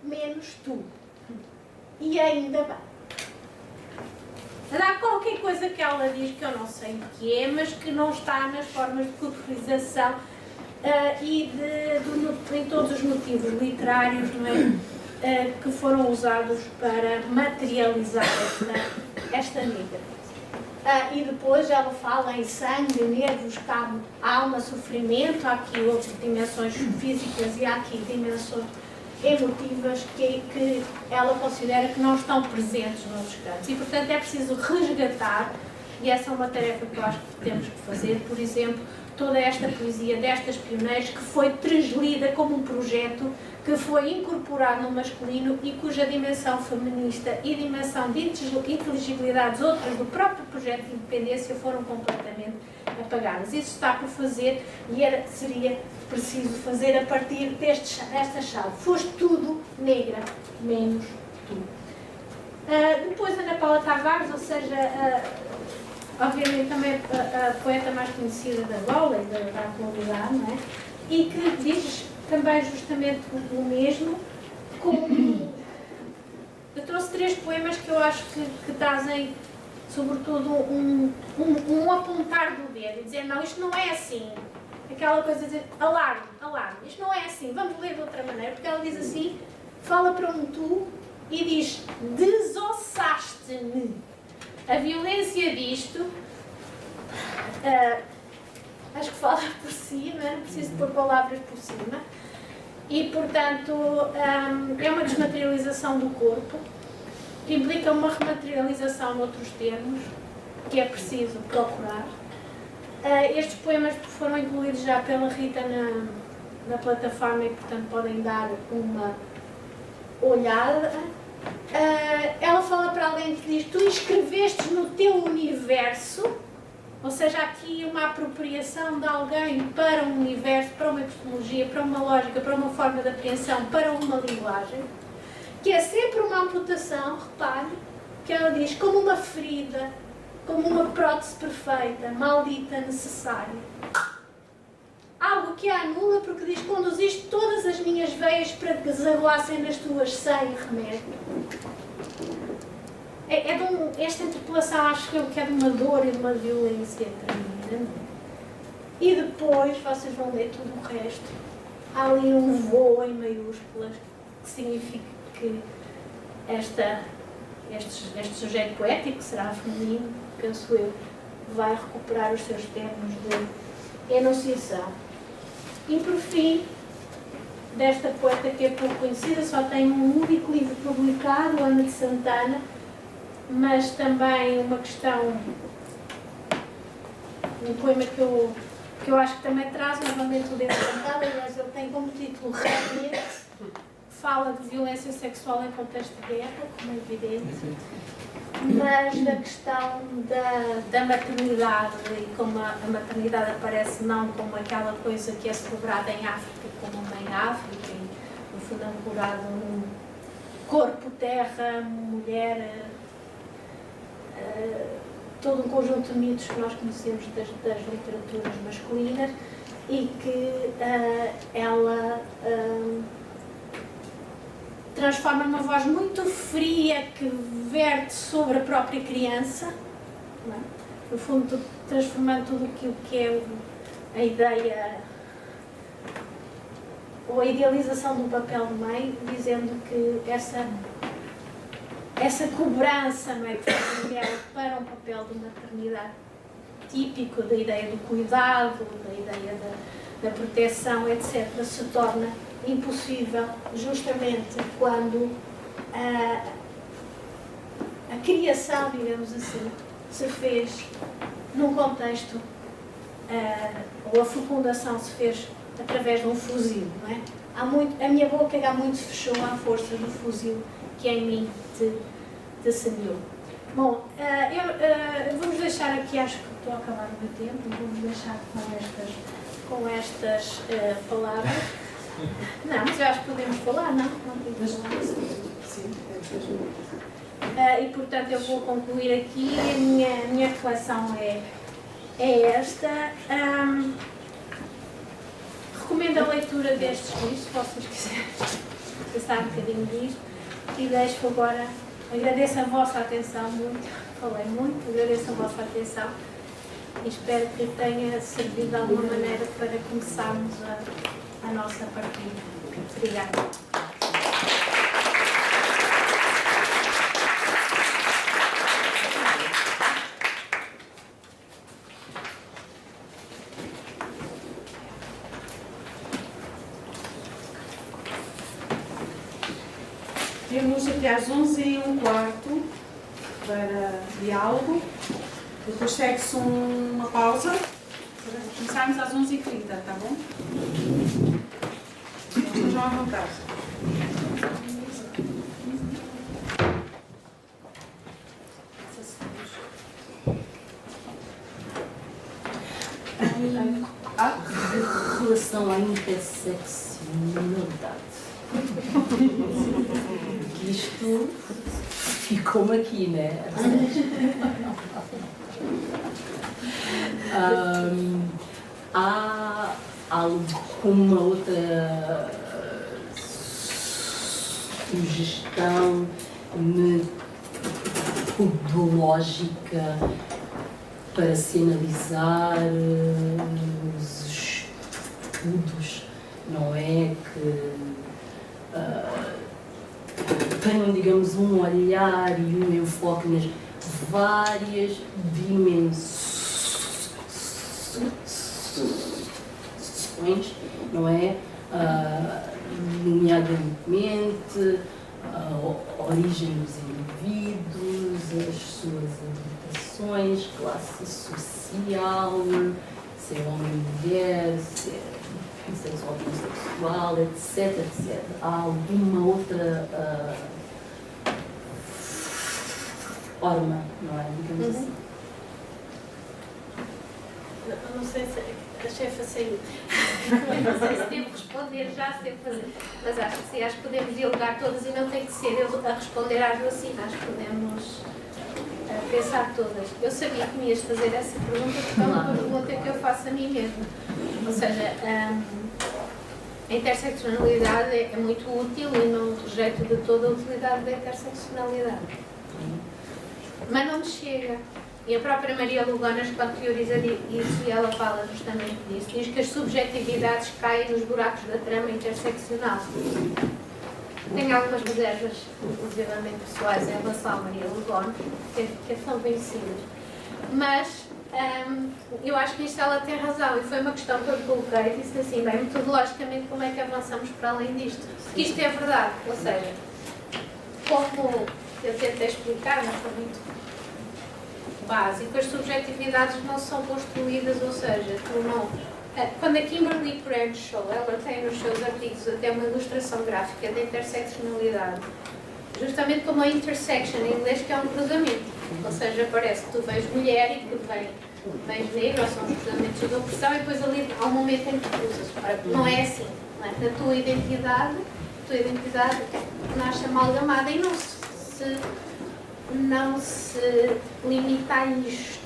menos tu. E ainda bem. Há qualquer coisa que ela diz que eu não sei o que é, mas que não está nas formas de corporização em todos os motivos literários, não é? Que foram usados para materializar esta negra. E depois ela fala em sangue, nervos, carne, alma, sofrimento. Há aqui outras dimensões físicas e há aqui dimensões emotivas que ela considera que não estão presentes nos cantos. E, portanto, é preciso resgatar, e essa é uma tarefa que eu acho que temos que fazer, por exemplo, toda esta poesia destas pioneiras que foi translida como um projeto que foi incorporado no masculino e cuja dimensão feminista e dimensão de inteligibilidades outras do próprio projeto de independência foram completamente apagadas. Isso está por fazer e seria preciso fazer a partir desta chave. Foste tudo negra, menos tu. Depois Ana Paula Tavares, ou seja, obviamente também a poeta mais conhecida da Angola e da atualidade, não é? E que diz também justamente o mesmo, como eu trouxe 3 poemas que eu acho que trazem sobretudo um apontar do dedo e dizer não, isto não é assim, aquela coisa de dizer alarme, isto não é assim, vamos ler de outra maneira, porque ela diz assim, fala para um tu e diz desossaste-me. A violência disto, acho que fala por si, não é? Preciso pôr palavras por cima, e portanto é uma desmaterialização do corpo, que implica uma rematerialização noutros termos, que é preciso procurar. Estes poemas foram incluídos já pela Rita na plataforma e portanto podem dar uma olhada. Ela fala para alguém que diz, tu escreveste no teu universo, ou seja, aqui uma apropriação de alguém para um universo, para uma epistemologia, para uma lógica, para uma forma de apreensão, para uma linguagem, que é sempre uma amputação, repare, que ela diz, como uma ferida, como uma prótese perfeita, maldita, necessária. Algo que a anula porque diz, conduziste todas as minhas veias para que desaguassem nas tuas sem remédio. Esta interpelação acho eu que é de uma dor e de uma violência tremenda. E depois vocês vão ler tudo o resto. Há ali um voo em maiúsculas que significa que este sujeito poético, que será feminino, penso eu, vai recuperar os seus termos de enunciação. E por fim, desta poeta que é pouco conhecida, só tem um único livro publicado, Ana de Santana, mas também uma questão, um poema que eu acho que também traz novamente o dedo cantado, aliás ele tem como título Realmente, fala de violência sexual em contexto de guerra, como é evidente, mas da questão da maternidade e como a maternidade aparece não como aquela coisa que é celebrada em África como a mãe África, e no fundo ancorado num corpo, terra, mulher, todo um conjunto de mitos que nós conhecemos das literaturas masculinas e que ela transforma numa voz muito fria que verte sobre a própria criança, não é? No fundo transformando tudo aquilo que é a ideia ou a idealização do papel de mãe, dizendo que essa cobrança, não é, que faz mulher para um papel de maternidade típico da ideia do cuidado, da ideia da proteção, etc., se torna impossível justamente quando a criação, digamos assim, se fez num contexto, ou a fecundação se fez através de um fuzil, não é? A minha boca há muito se fechou à força do fuzil que em mim te semeou. Bom, vamos deixar aqui, acho que estou a acabar o meu tempo, vamos deixar com estas palavras. Não, mas eu acho que podemos falar, não? Não podemos falar. Sim, e portanto eu vou concluir aqui, a minha reflexão é esta. Recomendo a leitura destes livros, se vocês quiserem pensar um bocadinho disto, e deixo agora, agradeço a vossa atenção muito. falei muito, agradeço a vossa atenção e espero que tenha servido de alguma maneira para começarmos a nossa partida. Obrigada. Temos até às 11h15 para diálogo, depois segue-se uma pausa, para começarmos às 11h30, tá bom? Estejam à vontade. A relação à interseccionalidade. Isto ficou-me aqui, né? Há alguma outra sugestão metodológica para se analisar os estudos, não é? Que tenham, digamos, um olhar e um enfoque nas várias dimensões, não é? Nomeadamente a origem dos indivíduos, as suas habitações, classe social, se é homem ou mulher, se é bissexual, bissexual, etc, etc. Há alguma outra forma, não é? Digamos assim. Não sei se a chefa saiu. Não sei se devo responder já, se devo fazer. Mas acho que sim, acho que podemos dialogar todas e não tem que ser eu a responder às duas assim. Acho que podemos pensar todas. Eu sabia que me ias fazer essa pergunta porque é uma pergunta que eu faço a mim mesma. Ou seja, a interseccionalidade é muito útil e não rejeito de toda a utilidade da interseccionalidade. Mas não me chega. E a própria Maria Lugonas, quando teoriza isso, e ela fala justamente disso, diz que as subjetividades caem nos buracos da trama interseccional. Tenho algumas reservas, inclusivamente pessoais, em relação à Maria Lugonas, que são vencidas. Mas eu acho que nisto ela tem razão, e foi uma questão que eu coloquei e disse assim, bem, metodologicamente, como é que avançamos para além disto? Porque isto é verdade, ou seja, como eu tentei explicar, mas foi muito básico, as subjetividades não são construídas, ou seja, tu não... Quando a Kimberly Crenshaw, ela tem nos seus artigos até uma ilustração gráfica da interseccionalidade, justamente como a intersection em inglês, que é um cruzamento, ou seja, parece que tu vens mulher e que vens negro, ou são os cruzamentos de opressão, e depois ali há um momento em que cruzas. Não é assim, não é? A tua identidade nasce amalgamada e não se limita a isto.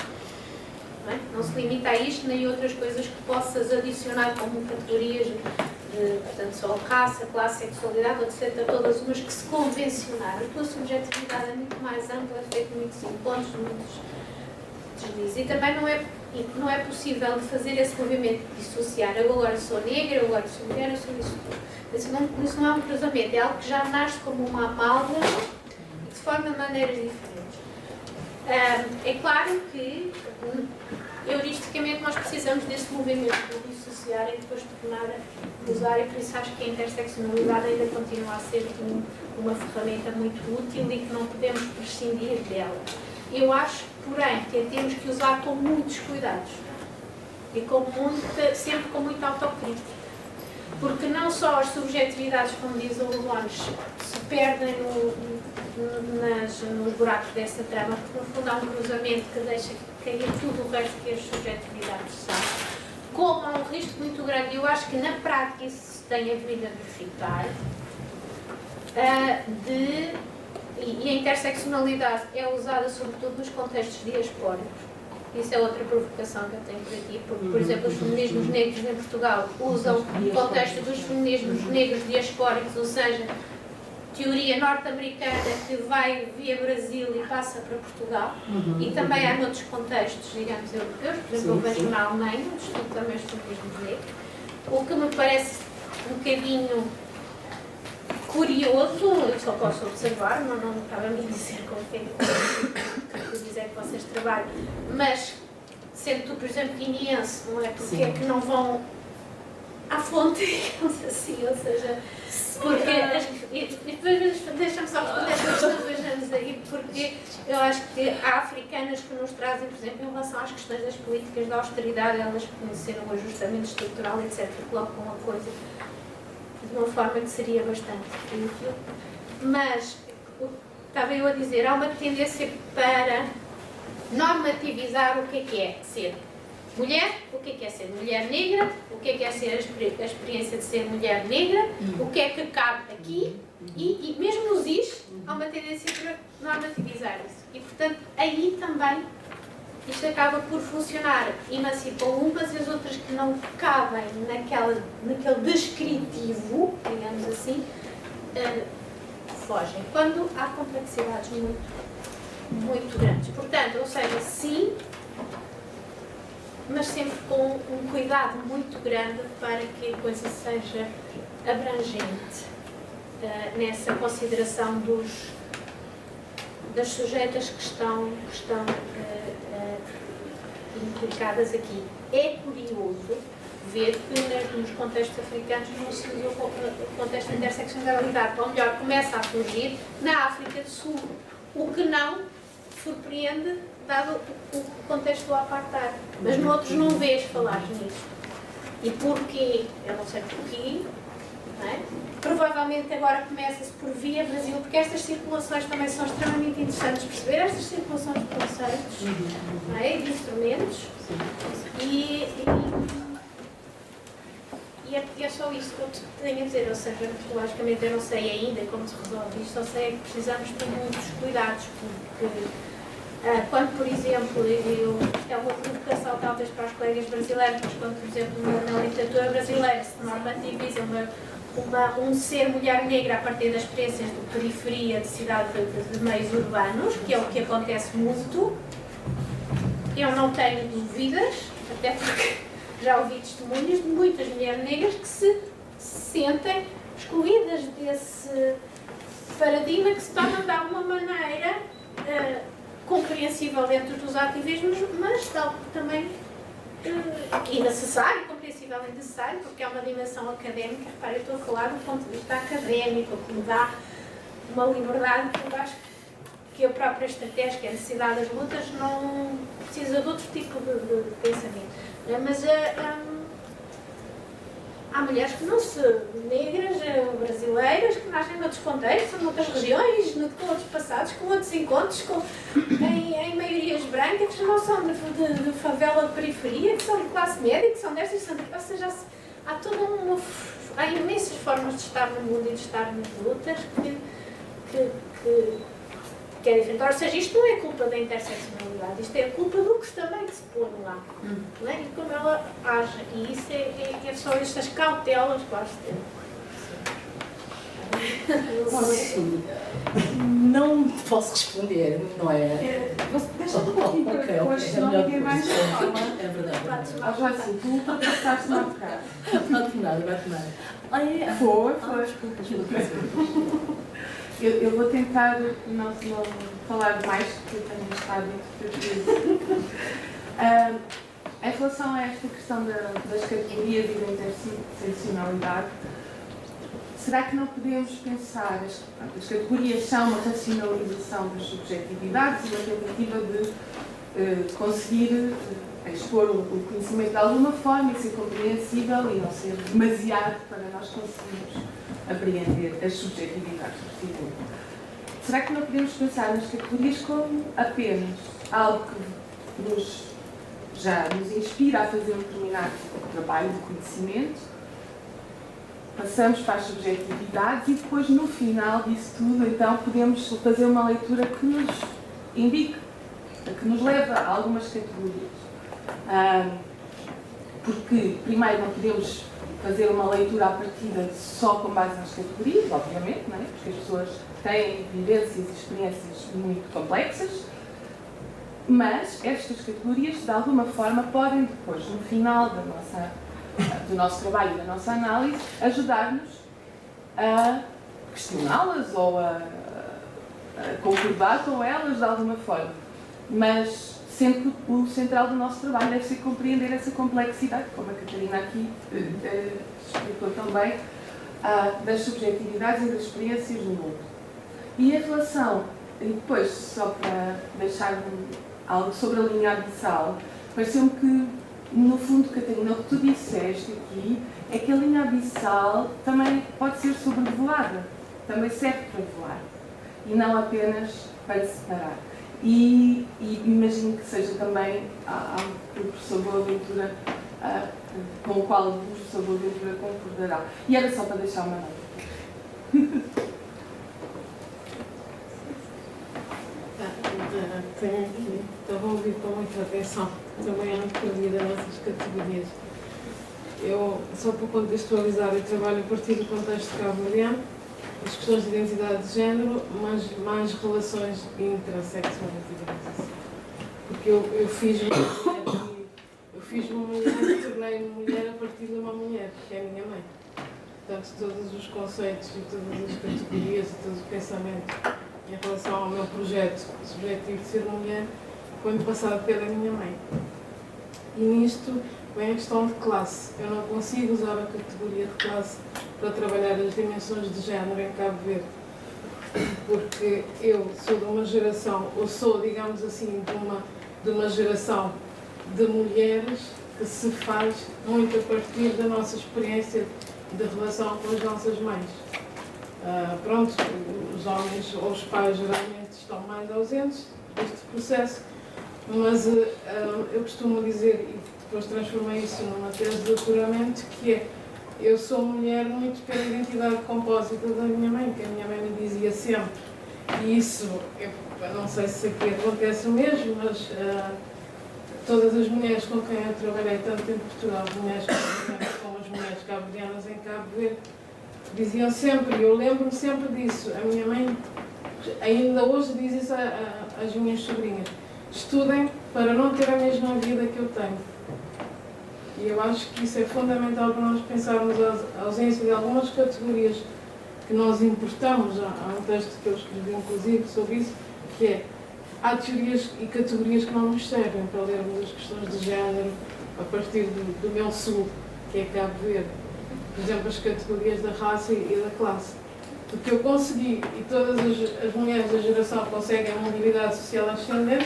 Não se limita a isto nem a outras coisas que possas adicionar como categorias de, portanto, só raça, classe, sexualidade, etc. Todas umas que se convencionaram. A tua subjetividade é muito mais ampla, é feito de muitos encontros, de muitos deslizes. E também não é possível de fazer esse movimento de dissociar. Eu agora sou negra, eu agora sou mulher, eu sou isso tudo. Isso não é um cruzamento, é algo que já nasce como uma amálgama e que se forma de maneiras diferentes. É claro que, heuristicamente, nós precisamos desse movimento de dissociar e depois tornar a usar, e por isso acho que a interseccionalidade ainda continua a ser uma ferramenta muito útil e que não podemos prescindir dela. Eu acho, porém, que temos que usar com muitos cuidados e sempre com muita autocrítica. Porque não só as subjetividades, como diz o Lugones, se perdem nos buracos dessa trama, porque no fundo há um cruzamento que deixa cair tudo o resto que as subjetividades são, como há um risco muito grande, e eu acho que na prática isso se tem vindo a verificar, e a interseccionalidade é usada sobretudo nos contextos diaspóricos. Isso é outra provocação que eu tenho por aqui, porque, por exemplo, os feminismos negros em Portugal usam o contexto dos feminismos negros diaspóricos, ou seja, teoria norte-americana que vai via Brasil e passa para Portugal, e também há noutros contextos, digamos, europeus, por exemplo, eu vejo na Alemanha, onde estudo também os turismos negros, o que me parece um bocadinho curioso, eu só posso observar, não estava a me dizer com quem que dizer que vocês trabalham, mas sendo tu, por exemplo, guineense, não é? Porque é que não vão à fonte, digamos assim, ou seja, porque, e depois deixa-me só responder esta questão, vejamos aí, porque eu acho que há africanas que nos trazem, por exemplo, em relação às questões das políticas da austeridade, elas conheceram o ajustamento estrutural, etc., colocam uma coisa de uma forma que seria bastante útil, mas estava eu a dizer, há uma tendência para normativizar o que é ser mulher, o que é ser mulher negra, o que é ser a experiência de ser mulher negra, o que é que cabe aqui, e mesmo nos is, há uma tendência para normativizar isso. E, portanto, aí também isto acaba por funcionar, emancipam umas e as outras que não cabem naquele descritivo, digamos assim, fogem. Quando há complexidades muito grandes. Portanto, ou seja, sim, mas sempre com um cuidado muito grande para que a coisa seja abrangente nessa consideração das sujeitas que estão implicadas aqui. É curioso ver que nos contextos africanos não se usa o contexto de interseccionalidade, ou melhor, começa a surgir na África do Sul, o que não surpreende, dado o contexto do apartheid. Mas noutros não vês falar nisso. E porquê? Eu não sei porquê. Não é? Provavelmente agora começa-se por via Brasil, porque estas circulações também são extremamente interessantes perceber, estas circulações de conceitos, não é? De instrumentos. E é só isso que eu tenho a dizer, ou seja, logicamente eu não sei ainda como se resolve isto, só sei que precisamos ter muitos cuidados, porque quando, por exemplo, é uma provocação talvez para os colegas brasileiros, mas quando, por exemplo, na literatura brasileira se normativiza um ser mulher negra a partir das experiências de periferia, de cidade, de meios urbanos, que é o que acontece muito, eu não tenho dúvidas, até porque já ouvi testemunhas de muitas mulheres negras que se sentem excluídas desse paradigma que se torna de alguma maneira compreensível dentro dos ativismos, mas também e necessário, compreensivelmente necessário, porque é uma dimensão académica. Repara, eu estou a falar do ponto de vista académico, que me dá uma liberdade que eu acho que a própria estratégia, a necessidade das lutas, não precisa de outro tipo de pensamento. Mas há mulheres que não se negras, brasileiras, que nascem noutros contextos, noutras regiões, com outros passados, com outros encontros, em maiorias brancas, que não são de favela de periferia, que são de classe média, que são destas, ou seja, há imensas formas de estar no mundo e de estar nas lutas que é diferente. Ou seja, isto não é culpa da interseccionalidade, isto é culpa do que também se põe lá, não é? E como ela age, e isso é só estas cautelas que nós temos. Não posso responder, não é? Deixa-me aqui para depois, senão ninguém mais fala. É verdade. Já assim, tu passaste-me a bocado. Vai tomar. Foi. Desculpa. Eu vou tentar não falar mais, porque eu tenho estado muito prejuízo. Em relação a esta questão das categorias e da interseccionalidade, será que não podemos pensar, as categorias são uma racionalização das subjetividades e uma tentativa de conseguir expor o conhecimento de alguma forma e ser compreensível e não ser demasiado para nós conseguirmos apreender as subjetividades do civil. Será que não podemos pensar nas categorias como apenas algo que já nos inspira a fazer um determinado trabalho de conhecimento, passamos para as subjetividades e depois, no final disso tudo, então podemos fazer uma leitura que nos indique, que nos leva a algumas categorias. Porque, primeiro, não podemos fazer uma leitura à partida só com base nas categorias, obviamente, não é? Porque as pessoas têm vivências e experiências muito complexas, mas estas categorias, de alguma forma, podem depois, no final do nosso trabalho e da nossa análise, ajudar-nos a questioná-las ou a concordar com elas de alguma forma. Mas sempre o central do nosso trabalho deve ser compreender essa complexidade, como a Catarina aqui explicou também, das subjetividades e das experiências do mundo. E a relação, e depois, só para deixar algo sobre a linha abissal, pareceu-me que, no fundo, Catarina, o que tu disseste aqui é que a linha abissal também pode ser sobrevoada, também serve para voar, e não apenas para separar. E imagino que seja também algo que o professor Boaventura, com o qual o professor Boaventura concordará. E era só para deixar uma nota. Tenho aqui, estava a ouvir com muita atenção, também ando perdida nessas categorias. Eu, só para contextualizar, eu trabalho a partir do contexto cabo-verdiano, as questões de identidade de género, mas mais relações intersexuais, digamos assim. Porque eu fiz-me mulher e tornei-me mulher a partir de uma mulher, que é a minha mãe. Portanto, todos os conceitos e todas as categorias e todo o pensamento em relação ao meu projeto subjetivo de ser mulher foi-me passado pela minha mãe. E nisto vem a questão de classe. Eu não consigo usar a categoria de classe para trabalhar as dimensões de género em Cabo Verde, porque eu sou de uma geração, ou sou, digamos assim, de uma geração de mulheres que se faz muito a partir da nossa experiência de relação com as nossas mães. Pronto, os homens ou os pais geralmente estão mais ausentes deste processo, mas eu costumo dizer, e depois transformei isso numa tese de doutoramento, que é: eu sou mulher muito pela identidade compósita da minha mãe, que a minha mãe me dizia sempre. E isso, eu não sei se aqui acontece o mesmo, mas todas as mulheres com quem eu trabalhei, tanto em Portugal, mulheres cabo-verdianas como as mulheres cabo-verdianas em Cabo Verde, diziam sempre, e eu lembro-me sempre disso, a minha mãe ainda hoje diz isso às minhas sobrinhas: estudem para não ter a mesma vida que eu tenho. E eu acho que isso é fundamental para nós pensarmos a ausência de algumas categorias que nós importamos. Há um texto que eu escrevi, inclusive, sobre isso, que é: há teorias e categorias que não nos servem para lermos as questões de género a partir do meu sul, que é Cabo Verde. Por exemplo, as categorias da raça e da classe. Porque eu consegui, e todas as mulheres da geração conseguem uma mobilidade social ascendente,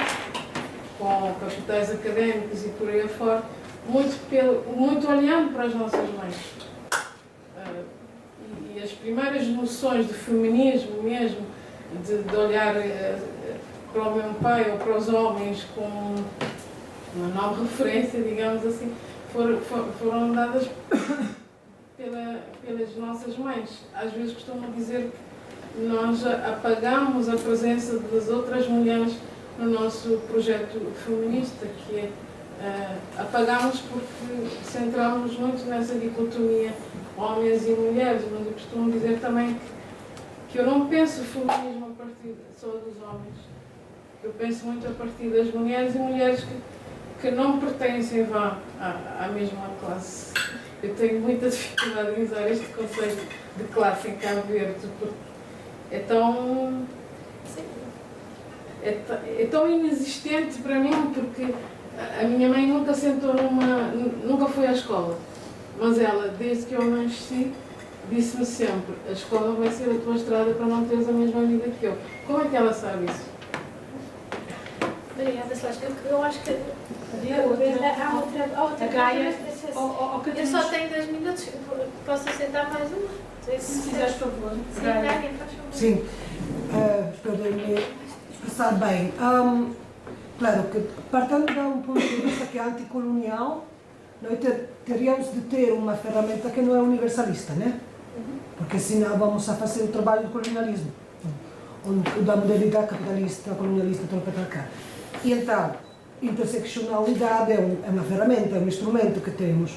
com capitais académicos e por aí afora, muito olhando para as nossas mães. E as primeiras noções de feminismo mesmo, de olhar para o meu pai ou para os homens com uma nova referência, digamos assim, foram dadas pelas nossas mães. Às vezes costumo dizer que nós apagamos a presença das outras mulheres no nosso projeto feminista, que é apagamos porque centramos muito nessa dicotomia homens e mulheres, mas eu costumo dizer também que eu não penso o feminismo a partir só dos homens. Eu penso muito a partir das mulheres, e mulheres que não pertencem à mesma classe. Eu tenho muita dificuldade em usar este conceito de classe em Cabo Verde, porque é tão inexistente para mim, porque a minha mãe nunca nunca foi à escola, mas ela, desde que eu nasci, disse-me sempre: a escola vai ser a tua estrada para não teres a mesma vida que eu. Como é que ela sabe isso? Obrigada, Celeste. Eu acho que há outra Gaia, eu só tenho 10 minutos, posso aceitar mais uma? Se fizeres favor. Sim, Gaia, faz favor. Sim, espero me expressar bem. Claro que, partindo de um ponto de vista que é anticolonial, nós teríamos de ter uma ferramenta que não é universalista, né? Porque senão vamos a fazer o trabalho do colonialismo, da modernidade capitalista, colonialista, patriarcal. E então, interseccionalidade é uma ferramenta, é um instrumento que temos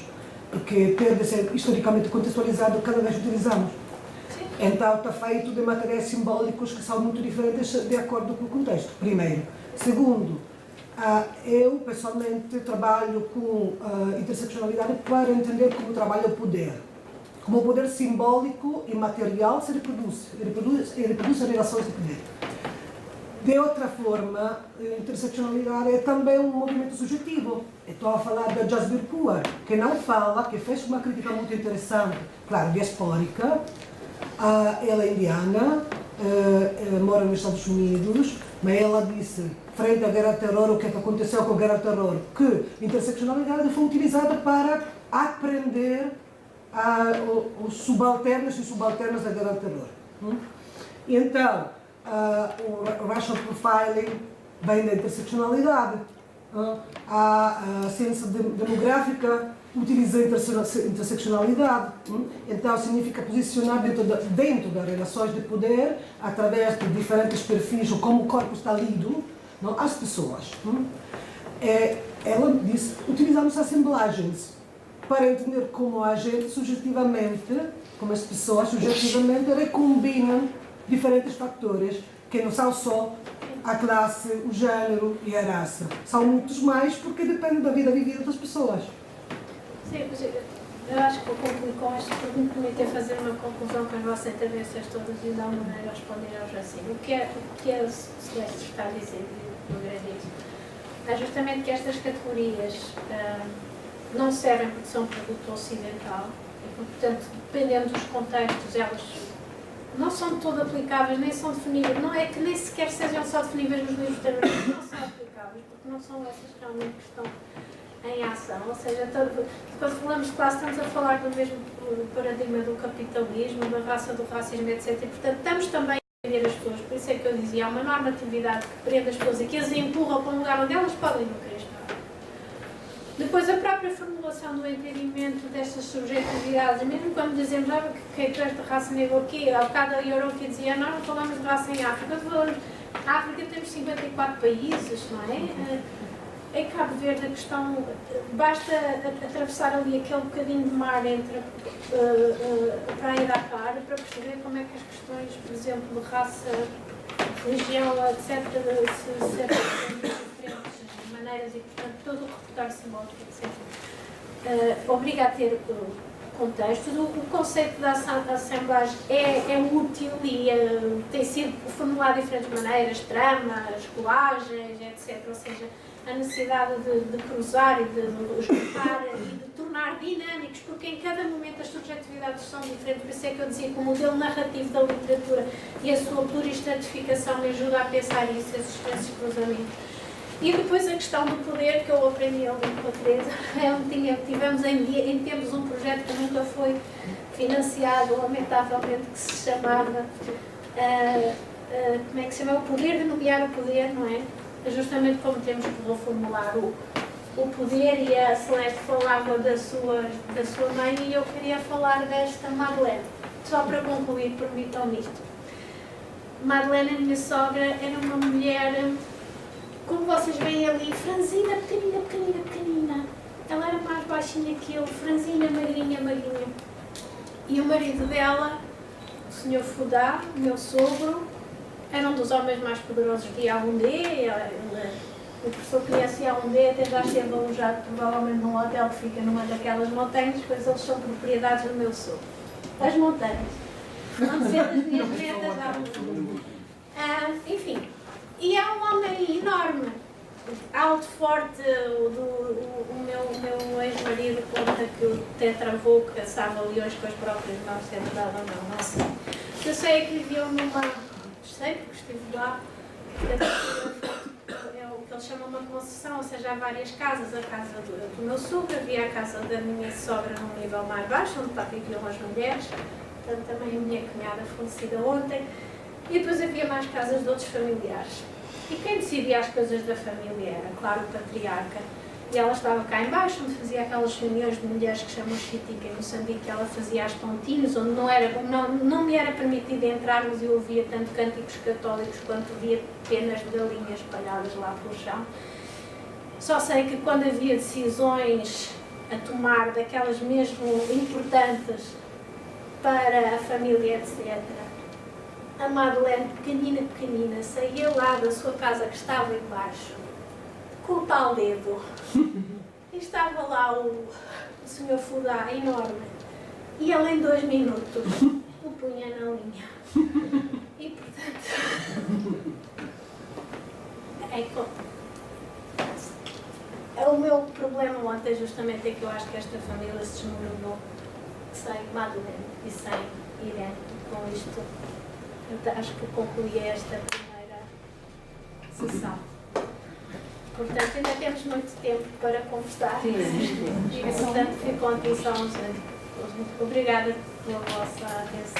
que tem de ser historicamente contextualizado cada vez que utilizamos. Sim. Então está feito de materiais simbólicos que são muito diferentes de acordo com o contexto, primeiro. Segundo, eu pessoalmente trabalho com interseccionalidade para entender como trabalha o poder. Como o poder simbólico e material se reproduz as relações de poder. De outra forma, a interseccionalidade é também um movimento subjetivo. Estou a falar da Jasbir Puar, que não fala, que fez uma crítica muito interessante, claro, diaspórica. Ela é indiana, mora nos Estados Unidos, mas ela disse, frente à guerra ao terror, o que é que aconteceu com a guerra ao terror? Que a interseccionalidade foi utilizada para aprender os subalternos e subalternas da guerra ao terror. E então, o racial profiling vem da interseccionalidade. A ciência demográfica utiliza a interseccionalidade. Então, significa posicionar dentro das relações de poder, através de diferentes perfis, ou como o corpo está lido, às pessoas. Ela disse, utilizamos assemblagens para entender como a gente subjetivamente, como as pessoas subjetivamente recombinam diferentes fatores, que não são só a classe, o género e a raça. São muitos mais, porque depende da vida vivida das pessoas. Sim, eu acho que vou concluir com esta pergunta, permitir fazer uma conclusão com as vossas intervenções todas e dar uma maneira a responder ao Jacinto. O que a Celeste está a dizer, eu agradeço, é justamente que estas categorias não servem porque são produto ocidental e, portanto, dependendo dos contextos, elas não são de todo aplicáveis, nem são definíveis. Não é que nem sequer sejam só definíveis nos livros terroristas, não são aplicáveis, porque não são essas realmente que estão em ação. Ou seja, quando falamos de classe, estamos a falar do mesmo paradigma do capitalismo, da raça, do racismo, etc. E, portanto, estamos também a entender as pessoas. Por isso é que eu dizia, há uma normatividade que prende as pessoas e que as empurra para um lugar onde elas podem não querer estar. Depois, a própria formulação do entendimento destas subjetividades, mesmo quando dizemos que é esta raça negra aqui, ao bocado a Europe dizia, nós não falamos de raça em África, na África temos 54 países, não é? Em Cabo Verde a questão, basta atravessar ali aquele bocadinho de mar entre a Praia da Dakar para perceber como é que as questões, por exemplo, de raça, religião, etc., se diferentes maneiras e, portanto, todo o repertório simbólico, etc. Obriga a ter contextos. O conceito da assemblagem é útil e tem sido formulado de diferentes maneiras, tramas, colagens, etc. Ou seja, a necessidade de cruzar e de juntar e de tornar dinâmicos, porque em cada momento as subjetividades são diferentes. Por isso é que eu dizia que o modelo narrativo da literatura e a sua pluristratificação me ajuda a pensar isso, esses cruzamentos. E depois a questão do poder, que eu aprendi ali com a Teresa, tivemos em tempos um projeto que nunca foi financiado, lamentavelmente, que se chamava, como é que se chama? O poder de nomear o poder, não é? Justamente como temos que reformular o poder, e a Celeste falava da sua mãe e eu queria falar desta Madeleine. Só para concluir, permitam-me isto. Madeleine, a minha sogra, era uma mulher, como vocês veem ali, franzina, pequenina, pequenina, pequenina. Ela era mais baixinha que eu, franzina, magrinha, magrinha. E o marido dela, o Sr. Fudá, o meu sogro, era um dos homens mais poderosos de Yaoundé. O professor conhece Yaoundé, até já esteve alojado provavelmente num hotel que fica numa daquelas montanhas, pois eles são propriedades do meu sogro. As montanhas. Não ser das minhas netas, enfim. E é um homem enorme, alto, forte. O meu ex-marido conta que o tetravô caçava leões com as próprias mãos, se é verdade ou não sei. O que eu sei é que viviam numa... Sei, porque estive lá. É o que eles chamam uma concessão, ou seja, há várias casas. A casa do meu sogro, havia a casa da minha sogra num nível mais baixo, onde viviam as mulheres. Portanto, também a minha cunhada falecida ontem. E depois havia mais casas de outros familiares. E quem decidia as coisas da família era, claro, o patriarca. E ela estava cá em baixo, onde fazia aquelas reuniões de mulheres que chamam Chitica em Moçambique. Ela fazia as pontinhas, onde não me era permitido entrar, mas eu ouvia tanto cânticos católicos quanto via penas de galinhas espalhadas lá pelo chão. Só sei que quando havia decisões a tomar, daquelas mesmo importantes para a família, etc. A Madeleine, pequenina, saía lá da sua casa que estava embaixo, com o tal dedo. E estava lá o Sr. Fudá, enorme. E ele em 2 minutos o punha na linha. E portanto, o meu problema ontem justamente é que eu acho que esta família se desmoronou sem Madeleine e sem Irene. Com isto, eu acho que concluí esta primeira sessão. Portanto, ainda temos muito tempo para conversar. E, portanto, fico à atenção. Obrigada pela vossa atenção.